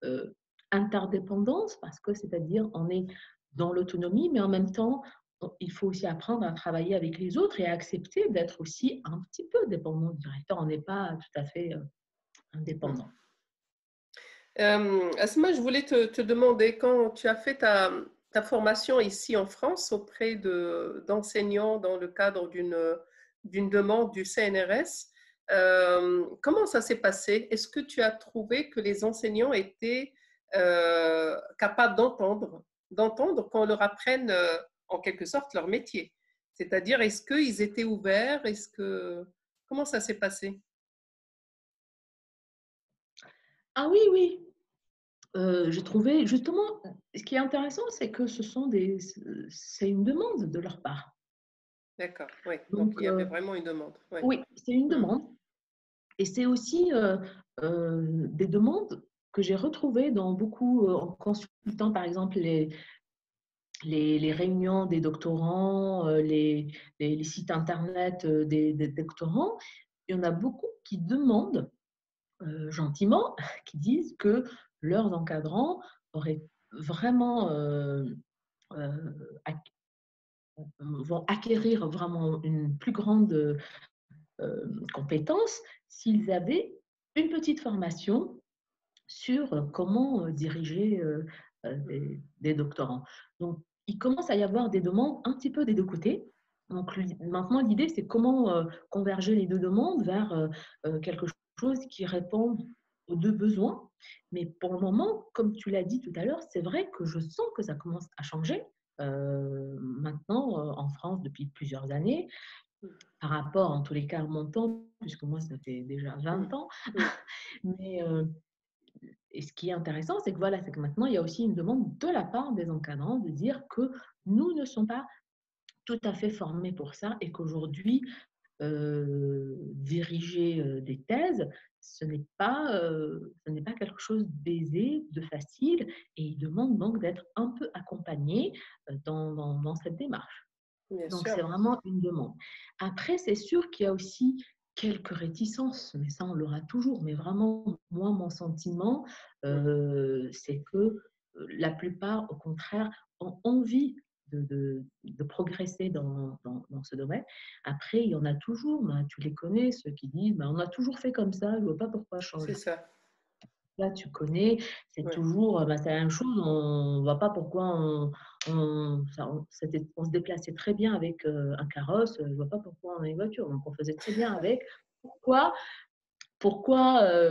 Speaker 2: euh, interdépendance parce que c'est-à-dire on est dans l'autonomie mais en même temps il faut aussi apprendre à travailler avec les autres et à accepter d'être aussi un petit peu dépendant du directeur. On n'est pas tout à fait indépendant.
Speaker 1: Asma, je voulais te demander, quand tu as fait ta formation ici en France auprès d'enseignants dans le cadre d'une demande du CNRS, comment ça s'est passé? Est-ce que tu as trouvé que les enseignants étaient capables d'entendre qu'on leur apprenne en quelque sorte leur métier? C'est-à-dire, est-ce qu'ils étaient ouverts? Comment ça s'est passé?
Speaker 2: Ah oui, oui. J'ai trouvé justement, ce qui est intéressant, c'est que c'est une demande de leur part.
Speaker 1: D'accord, oui. Donc,
Speaker 2: Donc,
Speaker 1: il y avait vraiment une demande. Ouais.
Speaker 2: oui, c'est une
Speaker 1: Hmm.
Speaker 2: demande. Et c'est aussi des demandes que j'ai retrouvées dans beaucoup, en consultant par exemple les réunions des doctorants, les sites internet des doctorants. Il y en a beaucoup qui demandent gentiment, qui disent que leurs encadrants auraient vraiment vont acquérir vraiment une plus grande compétence s'ils avaient une petite formation sur comment diriger des doctorants. Donc, il commence à y avoir des demandes un petit peu des deux côtés. Donc, maintenant, l'idée, c'est comment converger les deux demandes vers quelque chose qui réponde aux deux besoins. Mais pour le moment, comme tu l'as dit tout à l'heure, c'est vrai que je sens que ça commence à changer. Maintenant, en France, depuis plusieurs années, par rapport, en tous les cas, à mon temps, puisque moi, ça fait déjà 20 ans. Mais et ce qui est intéressant, c'est que voilà, c'est que maintenant, il y a aussi une demande de la part des encadrants de dire que nous ne sommes pas tout à fait formés pour ça et qu'aujourd'hui, diriger des thèses, ce n'est pas quelque chose d'aisé, de facile, et ils demandent donc d'être un peu accompagnés dans cette démarche.
Speaker 1: Bien
Speaker 2: Donc,
Speaker 1: sûr.
Speaker 2: c'est vraiment une demande. Après, c'est sûr qu'il y a aussi quelques réticences, mais ça, on l'aura toujours. Mais vraiment, moi, mon sentiment, c'est que la plupart, au contraire, ont envie de progresser dans ce domaine. Après, il y en a toujours, ben, tu les connais, ceux qui disent ben, on a toujours fait comme ça, je ne vois pas pourquoi
Speaker 1: C'est
Speaker 2: changer.
Speaker 1: ça.
Speaker 2: Là, tu connais, c'est
Speaker 1: Ouais.
Speaker 2: toujours bah, c'est la même chose. On ne voit pas pourquoi on se déplaçait très bien avec un carrosse. Je ne vois pas pourquoi on a une voiture. Donc, on faisait très bien avec. Pourquoi,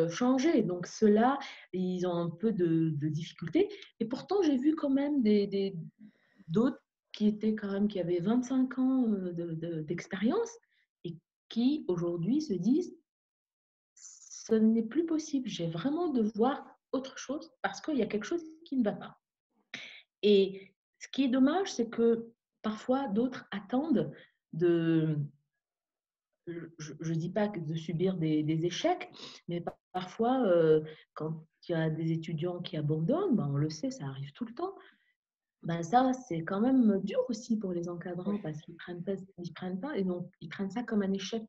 Speaker 2: changer? Donc, ceux-là, ils ont un peu de difficultés. Et pourtant, j'ai vu quand même d'autres qui étaient quand même, qui avaient 25 ans d'expérience et qui, aujourd'hui, se disent ce n'est plus possible. J'ai vraiment de voir autre chose parce qu'il y a quelque chose qui ne va pas. Et ce qui est dommage, c'est que parfois d'autres attendent de, je ne dis pas de subir des échecs, mais parfois, quand il y a des étudiants qui abandonnent, ben on le sait, ça arrive tout le temps. Ben ça, c'est quand même dur aussi pour les encadrants
Speaker 1: Oui.
Speaker 2: parce qu'ils prennent pas, et donc ils prennent ça comme un échec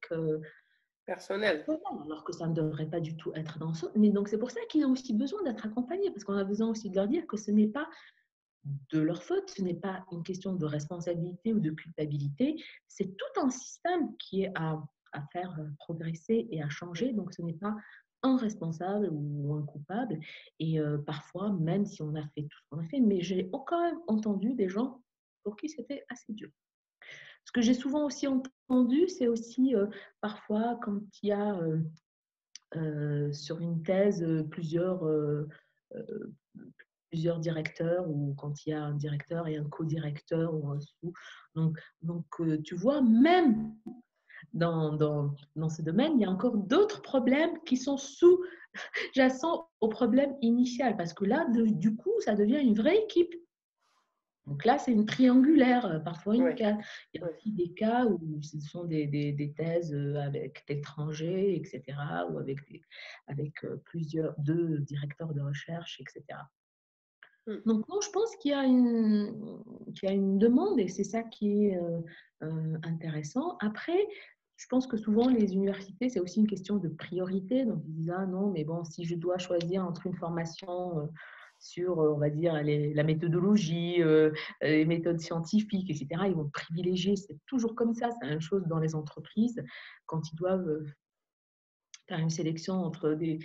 Speaker 1: Personnel.
Speaker 2: personnel, alors que ça ne devrait pas du tout être dans ça. Mais donc, c'est pour ça qu'ils ont aussi besoin d'être accompagnés, parce qu'on a besoin aussi de leur dire que ce n'est pas de leur faute, ce n'est pas une question de responsabilité ou de culpabilité, c'est tout un système qui est à faire progresser et à changer, donc ce n'est pas un responsable ou un coupable, et parfois, même si on a fait tout ce qu'on a fait, mais j'ai quand même entendu des gens pour qui c'était assez dur. Ce que j'ai souvent aussi entendu, c'est aussi parfois quand il y a sur une thèse plusieurs directeurs, ou quand il y a un directeur et un co-directeur ou un sous. Donc, tu vois, même dans ce domaine, il y a encore d'autres problèmes qui sont sous-jacents au problème initial, parce que là, du coup, ça devient une vraie équipe. Donc là, c'est une triangulaire, parfois
Speaker 1: Oui.
Speaker 2: une case. Il y a
Speaker 1: Oui.
Speaker 2: aussi des cas où ce sont des thèses avec d'étrangers, etc., ou avec deux directeurs de recherche, etc.
Speaker 1: Mm.
Speaker 2: Donc, non, je pense qu'il y a une demande, et c'est ça qui est intéressant. Après, je pense que souvent, les universités, c'est aussi une question de priorité. Donc, ils disent, ah non, mais bon, si je dois choisir entre une formation sur, on va dire, la méthodologie, les méthodes scientifiques, etc., ils vont privilégier. C'est toujours comme ça. C'est la même chose dans les entreprises. Quand ils doivent faire une sélection entre des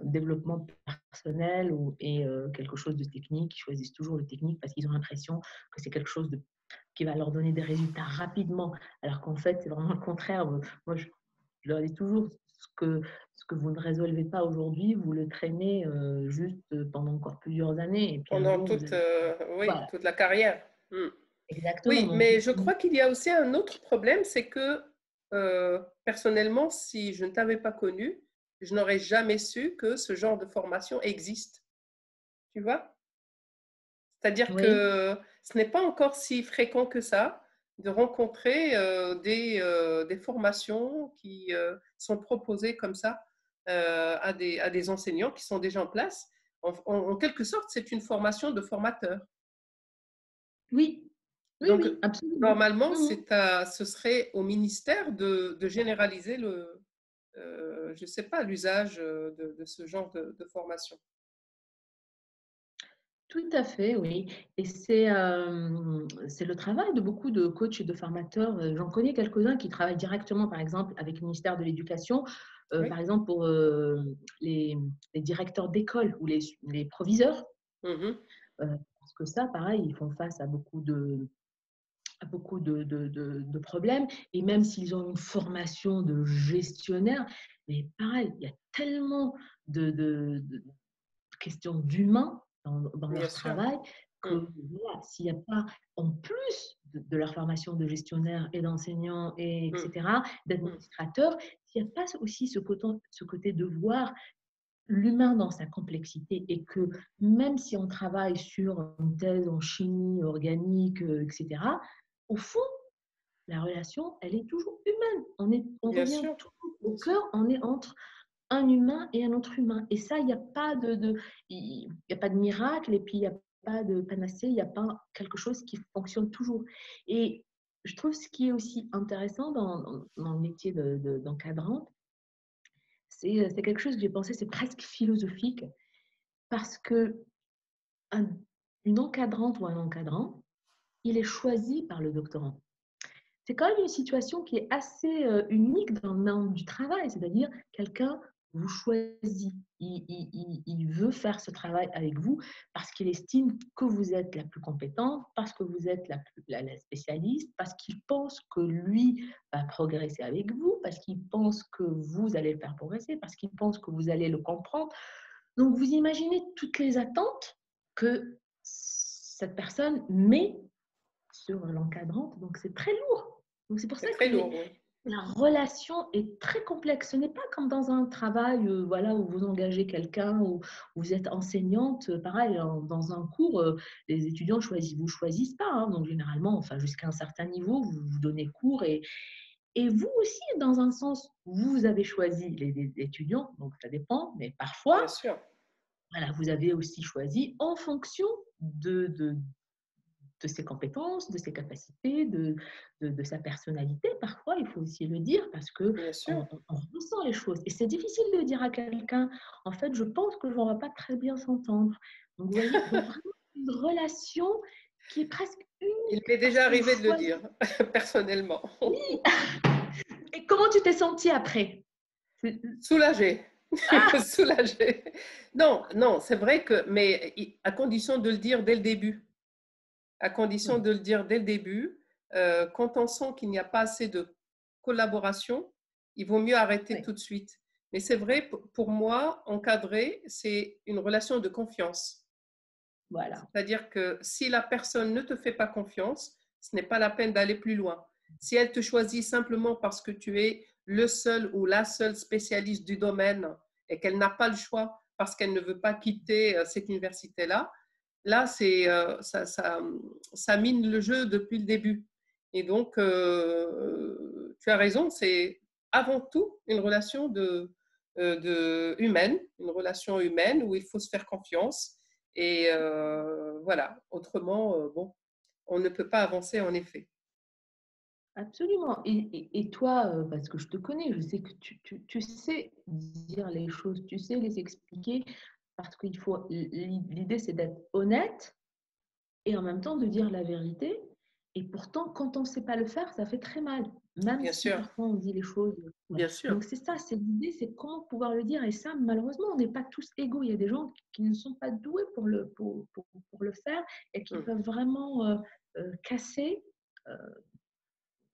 Speaker 2: développements personnels et quelque chose de technique. Ils choisissent toujours le technique parce qu'ils ont l'impression que c'est quelque chose qui va leur donner des résultats rapidement, alors qu'en fait, c'est vraiment le contraire. Moi, je leur dis toujours ce que vous ne résolvez pas aujourd'hui, vous le traînez juste pendant encore plusieurs années, et puis un
Speaker 1: Pendant
Speaker 2: jour, vous
Speaker 1: toute,
Speaker 2: allez...
Speaker 1: oui,
Speaker 2: Voilà,
Speaker 1: toute la carrière. Mm.
Speaker 2: exactement.
Speaker 1: Oui,
Speaker 2: Donc,
Speaker 1: mais je crois qu'il y a aussi un autre problème, c'est que personnellement, si je ne t'avais pas connu, je n'aurais jamais su que ce genre de formation existe. Tu vois? C'est-à-dire
Speaker 2: oui,
Speaker 1: que ce n'est pas encore si fréquent que ça de rencontrer des formations qui sont proposées comme ça. à des enseignants qui sont déjà en place. En quelque sorte, c'est une formation de formateur.
Speaker 2: Oui, oui,
Speaker 1: Donc,
Speaker 2: oui, absolument.
Speaker 1: normalement,
Speaker 2: Mhm.
Speaker 1: ce serait au ministère de généraliser je ne sais pas, l'usage de ce genre de formation.
Speaker 2: Tout à fait, oui. Et c'est le travail de beaucoup de coachs et de formateurs. J'en connais quelques-uns qui travaillent directement, par exemple, avec le ministère de l'Éducation,
Speaker 1: Oui.
Speaker 2: par exemple pour les, les directeurs d'école ou les proviseurs.
Speaker 1: Mhm.
Speaker 2: Parce que ça, pareil, ils font face à beaucoup de problèmes. Et même s'ils ont une formation de gestionnaire, mais pareil, il y a tellement de questions d'humain dans
Speaker 1: Bien
Speaker 2: leur
Speaker 1: sûr.
Speaker 2: travail que
Speaker 1: Mm.
Speaker 2: voilà, s'il n'y a pas, en plus de leur formation de gestionnaire et d'enseignant, et
Speaker 1: Mm.
Speaker 2: etc.,
Speaker 1: Mm.
Speaker 2: d'administrateur, s'il n'y a pas aussi ce côté de voir l'humain dans sa complexité et que même si on travaille sur une thèse en chimie organique, etc., au fond, la relation, elle est toujours humaine. On
Speaker 1: Bien
Speaker 2: revient
Speaker 1: sûr.
Speaker 2: toujours au
Speaker 1: Bien sûr.
Speaker 2: cœur, on est entre un humain et un autre humain. Et ça, il n'y a pas il y a pas de miracle et puis il n'y a pas de panacée, il n'y a pas quelque chose qui fonctionne toujours. Et je trouve ce qui est aussi intéressant dans le métier d'encadrante, c'est quelque chose que j'ai pensé, c'est presque philosophique, parce que un- une encadrante ou un encadrant, il est choisi par le doctorant. C'est quand même une situation qui est assez unique dans le monde du travail, c'est-à-dire quelqu'un vous choisit, il veut faire ce travail avec vous parce qu'il estime que vous êtes la plus compétente, parce que vous êtes la spécialiste, parce qu'il pense que lui va progresser avec vous, parce qu'il pense que vous allez le faire progresser, parce qu'il pense que vous allez le comprendre. Donc vous imaginez toutes les attentes que cette personne met sur l'encadrante, donc c'est très lourd. Donc c'est pour ça
Speaker 1: C'est
Speaker 2: que
Speaker 1: très lourd, oui.
Speaker 2: la relation est très complexe. Ce n'est pas comme dans un travail voilà, où vous engagez quelqu'un, où vous êtes enseignante. Pareil, dans un cours, les étudiants vous choisissent pas. Hein. Donc généralement, enfin, jusqu'à un certain niveau, vous vous donnez cours. Et vous aussi, dans un sens, vous avez choisi les étudiants, donc ça dépend, mais
Speaker 1: Bien
Speaker 2: parfois,
Speaker 1: sûr.
Speaker 2: voilà, vous avez aussi choisi en fonction de ses compétences, de ses capacités, de sa personnalité. Parfois, il faut aussi le dire parce qu'on
Speaker 1: Bien sûr.
Speaker 2: on ressent les choses. Et c'est difficile de dire à quelqu'un, en fait, je pense que on ne va pas très bien s'entendre. Donc, vous voyez, donc vraiment une relation qui est presque
Speaker 1: Il
Speaker 2: unique
Speaker 1: m'est
Speaker 2: parce
Speaker 1: déjà
Speaker 2: qu'on
Speaker 1: arrivé de le
Speaker 2: choisit.
Speaker 1: dire, personnellement.
Speaker 2: Et comment tu t'es sentie après?
Speaker 1: Soulagé. Soulagé. Non, non, c'est vrai que, mais à condition de le dire dès le début. À condition
Speaker 2: Oui,
Speaker 1: de le dire dès le début. Quand on sent qu'il n'y a pas assez de collaboration, il vaut mieux arrêter
Speaker 2: oui,
Speaker 1: tout de suite. Mais c'est vrai, pour moi, encadrer, c'est une relation de confiance.
Speaker 2: voilà.
Speaker 1: C'est-à-dire que si la personne ne te fait pas confiance, ce n'est pas la peine d'aller plus loin. Si elle te choisit simplement parce que tu es le seul ou la seule spécialiste du domaine et qu'elle n'a pas le choix parce qu'elle ne veut pas quitter cette université-là, là, ça mine le jeu depuis le début. Et donc, tu as raison, c'est avant tout une relation humaine, une relation humaine où il faut se faire confiance. Et voilà, autrement, bon, on ne peut pas avancer en effet.
Speaker 2: Absolument. Et toi, parce que je te connais, je sais que tu sais dire les choses, tu sais les expliquer, parce qu'il faut, l'idée c'est d'être honnête et en même temps de dire la vérité. Et pourtant, quand on ne sait pas le faire, ça fait très mal, même
Speaker 1: Bien
Speaker 2: si
Speaker 1: sûr,
Speaker 2: parfois on dit les choses. Ouais.
Speaker 1: bien sûr.
Speaker 2: Donc c'est ça, c'est l'idée, c'est comment pouvoir le dire. Et ça, malheureusement, on n'est pas tous égaux. Il y a des gens qui ne sont pas doués pour le faire et qui
Speaker 1: Mm.
Speaker 2: peuvent vraiment casser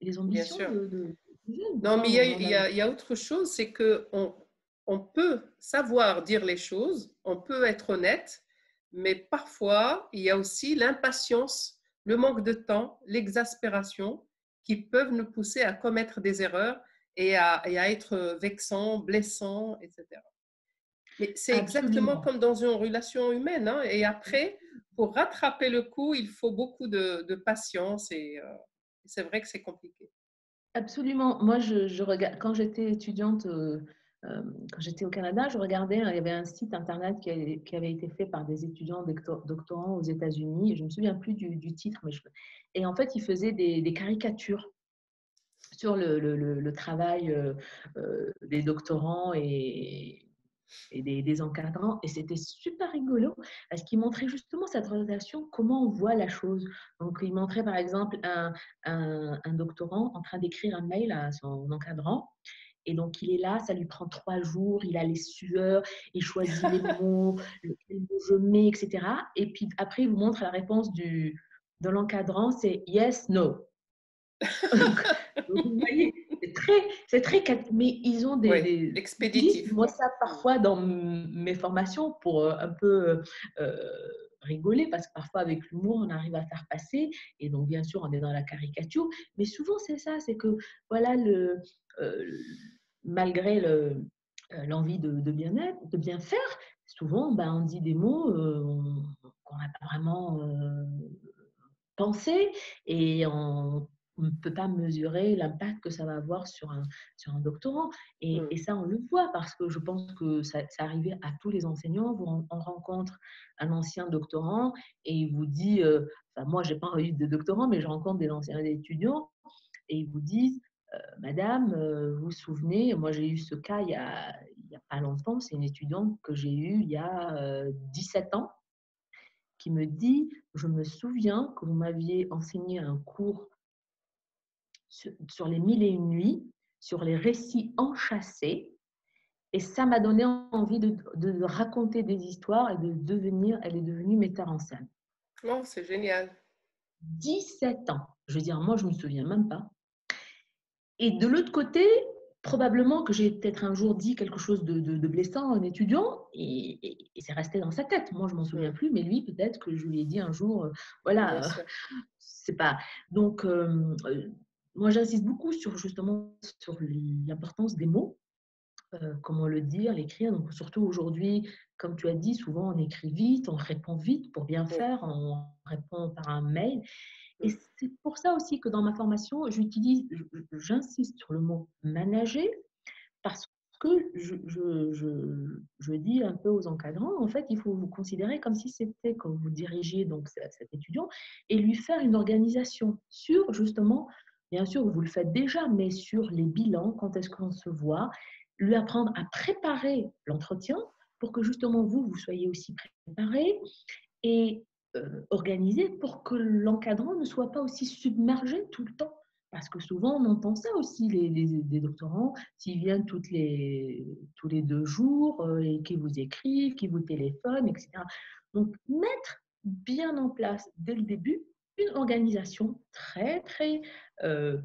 Speaker 2: les
Speaker 1: Bien
Speaker 2: ambitions
Speaker 1: sûr.
Speaker 2: du jeune.
Speaker 1: Non,
Speaker 2: Ça,
Speaker 1: mais
Speaker 2: on en a.
Speaker 1: il y a autre chose, c'est on peut savoir dire les choses, on peut être honnête, mais parfois, il y a aussi l'impatience, le manque de temps, l'exaspération qui peuvent nous pousser à commettre des erreurs et à être vexants, blessants, etc. Mais c'est exactement
Speaker 2: Absolument.
Speaker 1: comme dans une relation humaine, hein. Et après, pour rattraper le coup, il faut beaucoup de patience et c'est vrai que c'est compliqué.
Speaker 2: Absolument. Moi, je regarde, quand j'étais étudiante quand j'étais au Canada, je regardais, il y avait un site internet qui avait été fait par des étudiants doctorants aux États-Unis. Je ne me souviens plus du titre, et en fait, ils faisaient des caricatures sur le travail des doctorants et des encadrants. Et c'était super rigolo parce qu'ils montraient justement cette relation, comment on voit la chose. Donc, ils montraient par exemple un doctorant en train d'écrire un mail à son encadrant. Et donc, il est là, ça lui prend 3 jours, il a les sueurs, il choisit les mots, quel mot je mets, etc. Et puis après, il vous montre la réponse de l'encadrant, c'est yes, no. Donc, vous voyez, c'est très, mais ils ont
Speaker 1: Oui,
Speaker 2: j'utilise
Speaker 1: expéditif.
Speaker 2: moi ça parfois dans mes formations pour un peu rigoler, parce que parfois avec l'humour on arrive à faire passer, et donc bien sûr on est dans la caricature, mais souvent c'est ça, c'est que voilà, euh, malgré l'envie de bien-être, de bien faire, souvent ben, on dit des mots qu'on n'a pas vraiment pensé, et on ne peut pas mesurer l'impact que ça va avoir sur un doctorant. Et ça, on le voit parce que je pense que ça arrivait à tous les enseignants. On rencontre un ancien doctorant et il vous dit, enfin, moi, je n'ai pas eu de doctorant, mais je rencontre des anciens étudiants et ils vous disent, Madame, vous vous souvenez, moi j'ai eu ce cas il y a pas longtemps, c'est une étudiante que j'ai eue il y a 17 ans, qui me dit, je me souviens que vous m'aviez enseigné un cours sur les 1001 nuits, sur les récits enchâssés, et ça m'a donné envie de raconter des histoires et elle est devenue metteur en scène.
Speaker 1: Oh, c'est génial.
Speaker 2: 17 ans. Je veux dire, moi, je ne me souviens même pas. Et de l'autre côté, probablement que j'ai peut-être un jour dit quelque chose de blessant à un étudiant et c'est resté dans sa tête. Moi, je ne m'en souviens plus, mais lui, peut-être que je lui ai dit un jour,
Speaker 1: Bien
Speaker 2: voilà,
Speaker 1: sûr.
Speaker 2: c'est pas. Donc, moi, j'insiste beaucoup justement sur l'importance des mots, comment le dire, l'écrire. Donc, surtout aujourd'hui, comme tu as dit, souvent on écrit vite, on répond vite pour bien
Speaker 1: Oui.
Speaker 2: faire, on répond par un mail. Et
Speaker 1: Mm.
Speaker 2: c'est pour ça aussi que dans ma formation, j'insiste sur le mot manager, parce que je dis un peu aux encadrants, en fait, il faut vous considérer comme si c'était quand vous dirigez donc cet étudiant, et lui faire une organisation sur justement, bien sûr, vous le faites déjà, mais sur les bilans, quand est-ce qu'on se voit, lui apprendre à préparer l'entretien pour que justement vous soyez aussi préparé et organisé pour que l'encadrant ne soit pas aussi submergé tout le temps. Parce que souvent, on entend ça aussi, les doctorants, s'ils viennent tous les 2 jours et qu'ils vous écrivent, qu'ils vous téléphonent, etc. Donc, mettre bien en place dès le début une organisation très, très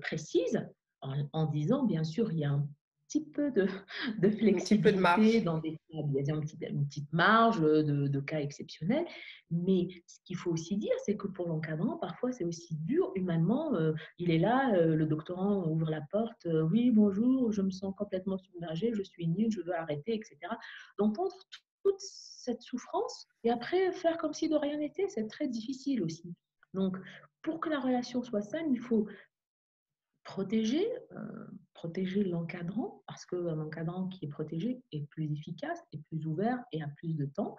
Speaker 2: précise, en disant, bien sûr, il y a un petit peu de
Speaker 1: Un petit peu de
Speaker 2: flexibilité
Speaker 1: marge.
Speaker 2: dans des cas, il y a une petite marge de cas exceptionnels. Mais ce qu'il faut aussi dire, c'est que pour l'encadrant, parfois, c'est aussi dur humainement. Il est là, le doctorant ouvre la porte. Oui, bonjour, je me sens complètement submergé, je suis nul, je veux arrêter, etc. D'entendre toute cette souffrance et après faire comme si de rien n'était, c'est très difficile aussi. Donc, pour que la relation soit saine, il faut protéger, protéger l'encadrant, parce qu'un encadrant qui est protégé est plus efficace, est plus ouvert et a plus de temps.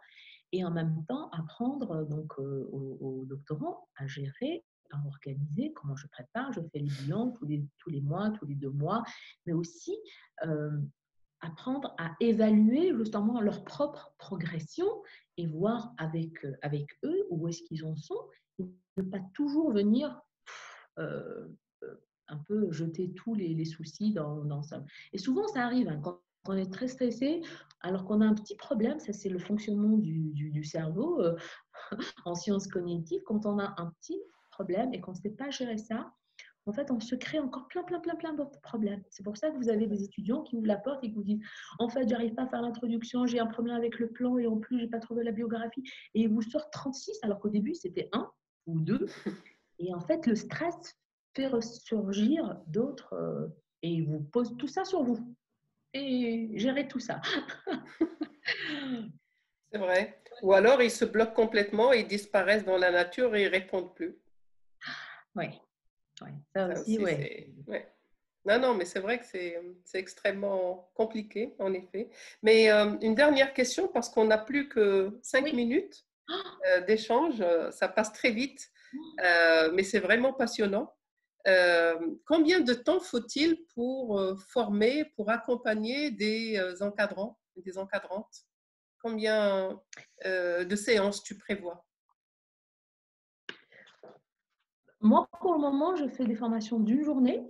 Speaker 2: Et en même temps, apprendre donc, aux doctorants à gérer, à organiser comment je prépare, je fais les bilans tous les mois, tous les 2 mois, mais aussi apprendre à évaluer justement leur propre progression et voir avec eux où est-ce qu'ils en sont, et ne pas toujours venir euh, un peu jeter tous les soucis dans ça. Et souvent, ça arrive hein, quand on est très stressé, alors qu'on a un petit problème, ça c'est le fonctionnement du cerveau en sciences cognitives, quand on a un petit problème et qu'on ne sait pas gérer ça, en fait, on se crée encore plein d'autres problèmes. C'est pour ça que vous avez des étudiants qui ouvrent la porte et qui vous disent en fait, j'arrive pas à faire l'introduction, j'ai un problème avec le plan et en plus, j'ai pas trouvé la biographie. Et ils vous sortent 36, alors qu'au début, c'était 1 ou 2. Et en fait, le stress fait ressurgir d'autres et ils vous posent tout ça sur vous. Et gérer tout ça.
Speaker 1: C'est vrai. Ou alors, ils se bloquent complètement, ils disparaissent dans la nature et ils répondent plus.
Speaker 2: Oui, ouais. Ça
Speaker 1: Ça
Speaker 2: aussi,
Speaker 1: aussi,
Speaker 2: oui.
Speaker 1: c'est… Ouais. Non, non, mais c'est vrai que c'est extrêmement compliqué, en effet. Mais une dernière question, parce qu'on n'a plus que 5
Speaker 2: Oui.
Speaker 1: minutes d'échange, ça passe très vite, mais c'est vraiment passionnant. Combien de temps faut-il pour former, pour accompagner des encadrants, des encadrantes? Combien de séances tu prévois?
Speaker 2: Moi, pour le moment, je fais des formations d'une journée.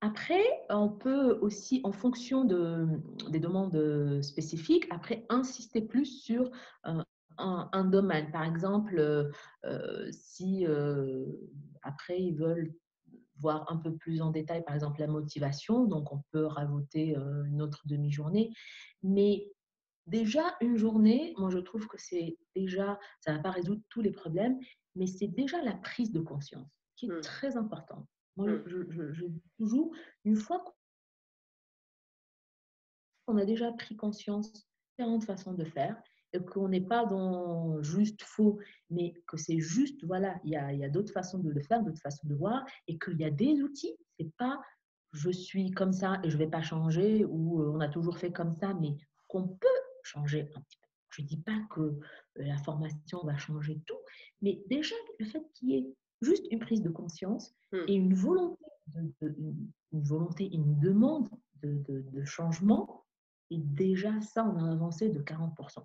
Speaker 2: Après, on peut aussi, en fonction des demandes spécifiques, après insister plus sur un, un domaine. Par exemple, si après ils veulent voir un peu plus en détail, par exemple, la motivation, donc on peut rajouter une autre demi-journée. Mais déjà, une journée, moi je trouve que c'est déjà, ça ne va pas résoudre tous les problèmes, mais c'est déjà la prise de conscience qui est
Speaker 1: Hmm,
Speaker 2: très importante. Moi,
Speaker 1: hmm,
Speaker 2: je dis toujours, une fois qu'on a déjà pris conscience de différentes façons de faire, et qu'on n'est pas dans juste faux, mais que c'est juste, voilà, il y a d'autres façons de le faire, d'autres façons de voir, et qu'il y a des outils, c'est pas je suis comme ça et je ne vais pas changer, ou on a toujours fait comme ça, mais qu'on peut changer un petit peu. Je ne dis pas que la formation va changer tout, mais déjà le fait qu'il y ait juste une prise de conscience
Speaker 1: hmm.
Speaker 2: et une volonté, une volonté, une demande de changement, et déjà ça, on a avancé de 40%.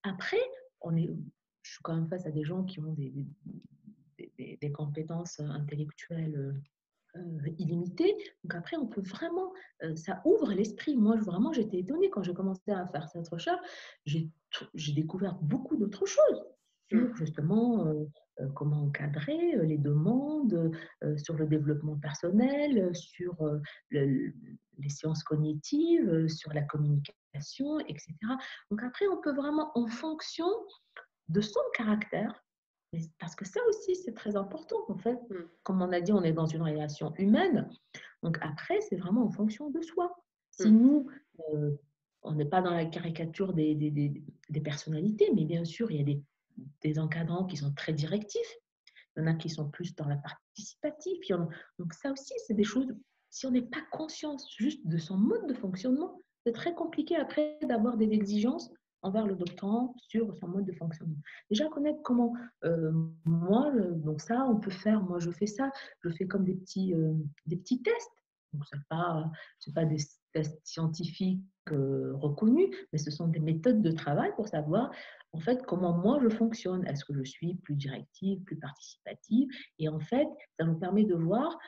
Speaker 2: Après, je suis quand même face à des gens qui ont des compétences intellectuelles illimitées. Donc après, on peut vraiment, ça ouvre l'esprit. Moi, vraiment, j'étais étonnée quand j'ai commencé à faire cette recherche. J'ai découvert beaucoup d'autres choses
Speaker 1: Hmm.
Speaker 2: sur justement comment encadrer les demandes, sur le développement personnel, sur les sciences cognitives, sur la communication, etc. Donc après, on peut vraiment, en fonction de son caractère, parce que ça aussi, c'est très important, en fait.
Speaker 1: Hmm.
Speaker 2: Comme on a dit, on est dans une relation humaine. Donc après, c'est vraiment en fonction de soi. Si
Speaker 1: Hmm.
Speaker 2: nous, euh, on n'est pas dans la caricature des personnalités, mais bien sûr, il y a des encadrants qui sont très directifs. Il y en a qui sont plus dans la participative. Donc ça aussi, c'est des choses, si on n'est pas conscient juste de son mode de fonctionnement, c'est très compliqué après d'avoir des exigences envers le doctorant sur son mode de fonctionnement. Déjà connaître comment, moi, donc ça, on peut faire, moi je fais ça, je fais comme des petits tests. Donc c'est pas des tests scientifiques reconnus, mais ce sont des méthodes de travail pour savoir en fait, comment moi je fonctionne. Est-ce que je suis plus directive, plus participative? Et en fait, ça nous permet de voir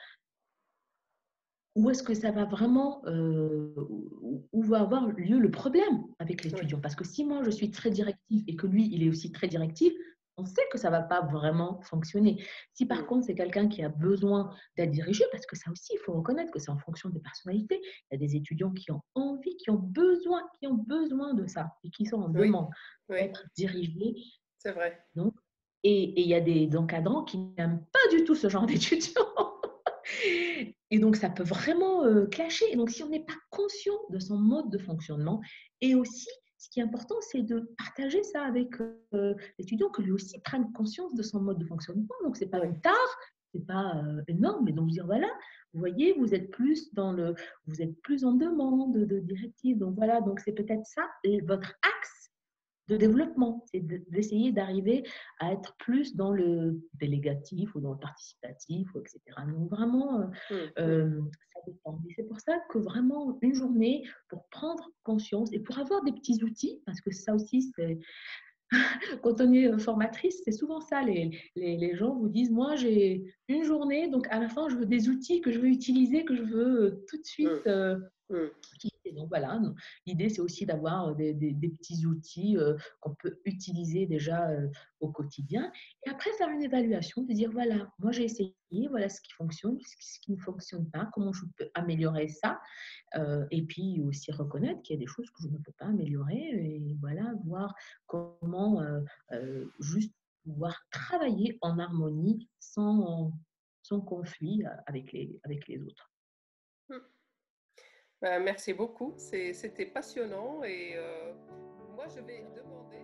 Speaker 2: où est-ce que ça va vraiment, où va avoir lieu le problème avec
Speaker 1: Oui.
Speaker 2: l'étudiant. Parce que si moi je suis très directive et que lui, il est aussi très directif, on sait que ça ne va pas vraiment fonctionner. Si par
Speaker 1: Hmm.
Speaker 2: contre c'est quelqu'un qui a besoin d'être dirigé, parce que ça aussi, il faut reconnaître que c'est en fonction des personnalités, il y a des étudiants qui ont envie, qui ont besoin de ça et qui sont en
Speaker 1: Oui.
Speaker 2: demande
Speaker 1: Oui.
Speaker 2: d'être dirigés.
Speaker 1: C'est vrai.
Speaker 2: Donc, et il y a des encadrants qui n'aiment pas du tout ce genre d'étudiants. Et donc, ça peut vraiment clasher. Et donc, si on n'est pas conscient de son mode de fonctionnement, et aussi, ce qui est important, c'est de partager ça avec l'étudiant, que lui aussi prenne conscience de son mode de fonctionnement. Donc, ce n'est pas
Speaker 1: Oui.
Speaker 2: une tare, ce n'est pas énorme, mais donc dire, voilà, vous voyez, vous êtes plus en demande de directives. Donc, voilà, donc c'est peut-être ça, et votre axe de développement. C'est d'essayer d'arriver à être plus dans le délégatif ou dans le participatif, etc. Donc vraiment,
Speaker 1: Hmm. Hmm.
Speaker 2: ça dépend. Et c'est pour ça que vraiment une journée pour prendre conscience et pour avoir des petits outils, parce que ça aussi, c'est quand on est formatrice, c'est souvent ça. Les gens vous disent, moi j'ai une journée, donc à la fin, je veux des outils que je veux utiliser, que je veux tout de
Speaker 1: Hmm.
Speaker 2: suite
Speaker 1: Hmm.
Speaker 2: et donc voilà, l'idée c'est aussi d'avoir des petits outils qu'on peut utiliser déjà au quotidien et après faire une évaluation, de dire voilà, moi j'ai essayé, voilà ce qui fonctionne, ce qui ne fonctionne pas, comment je peux améliorer ça et puis aussi reconnaître qu'il y a des choses que je ne peux pas améliorer et voilà, voir comment juste pouvoir travailler en harmonie sans conflit avec les autres.
Speaker 1: Hmm. Merci beaucoup. C'était passionnant et moi je vais demander.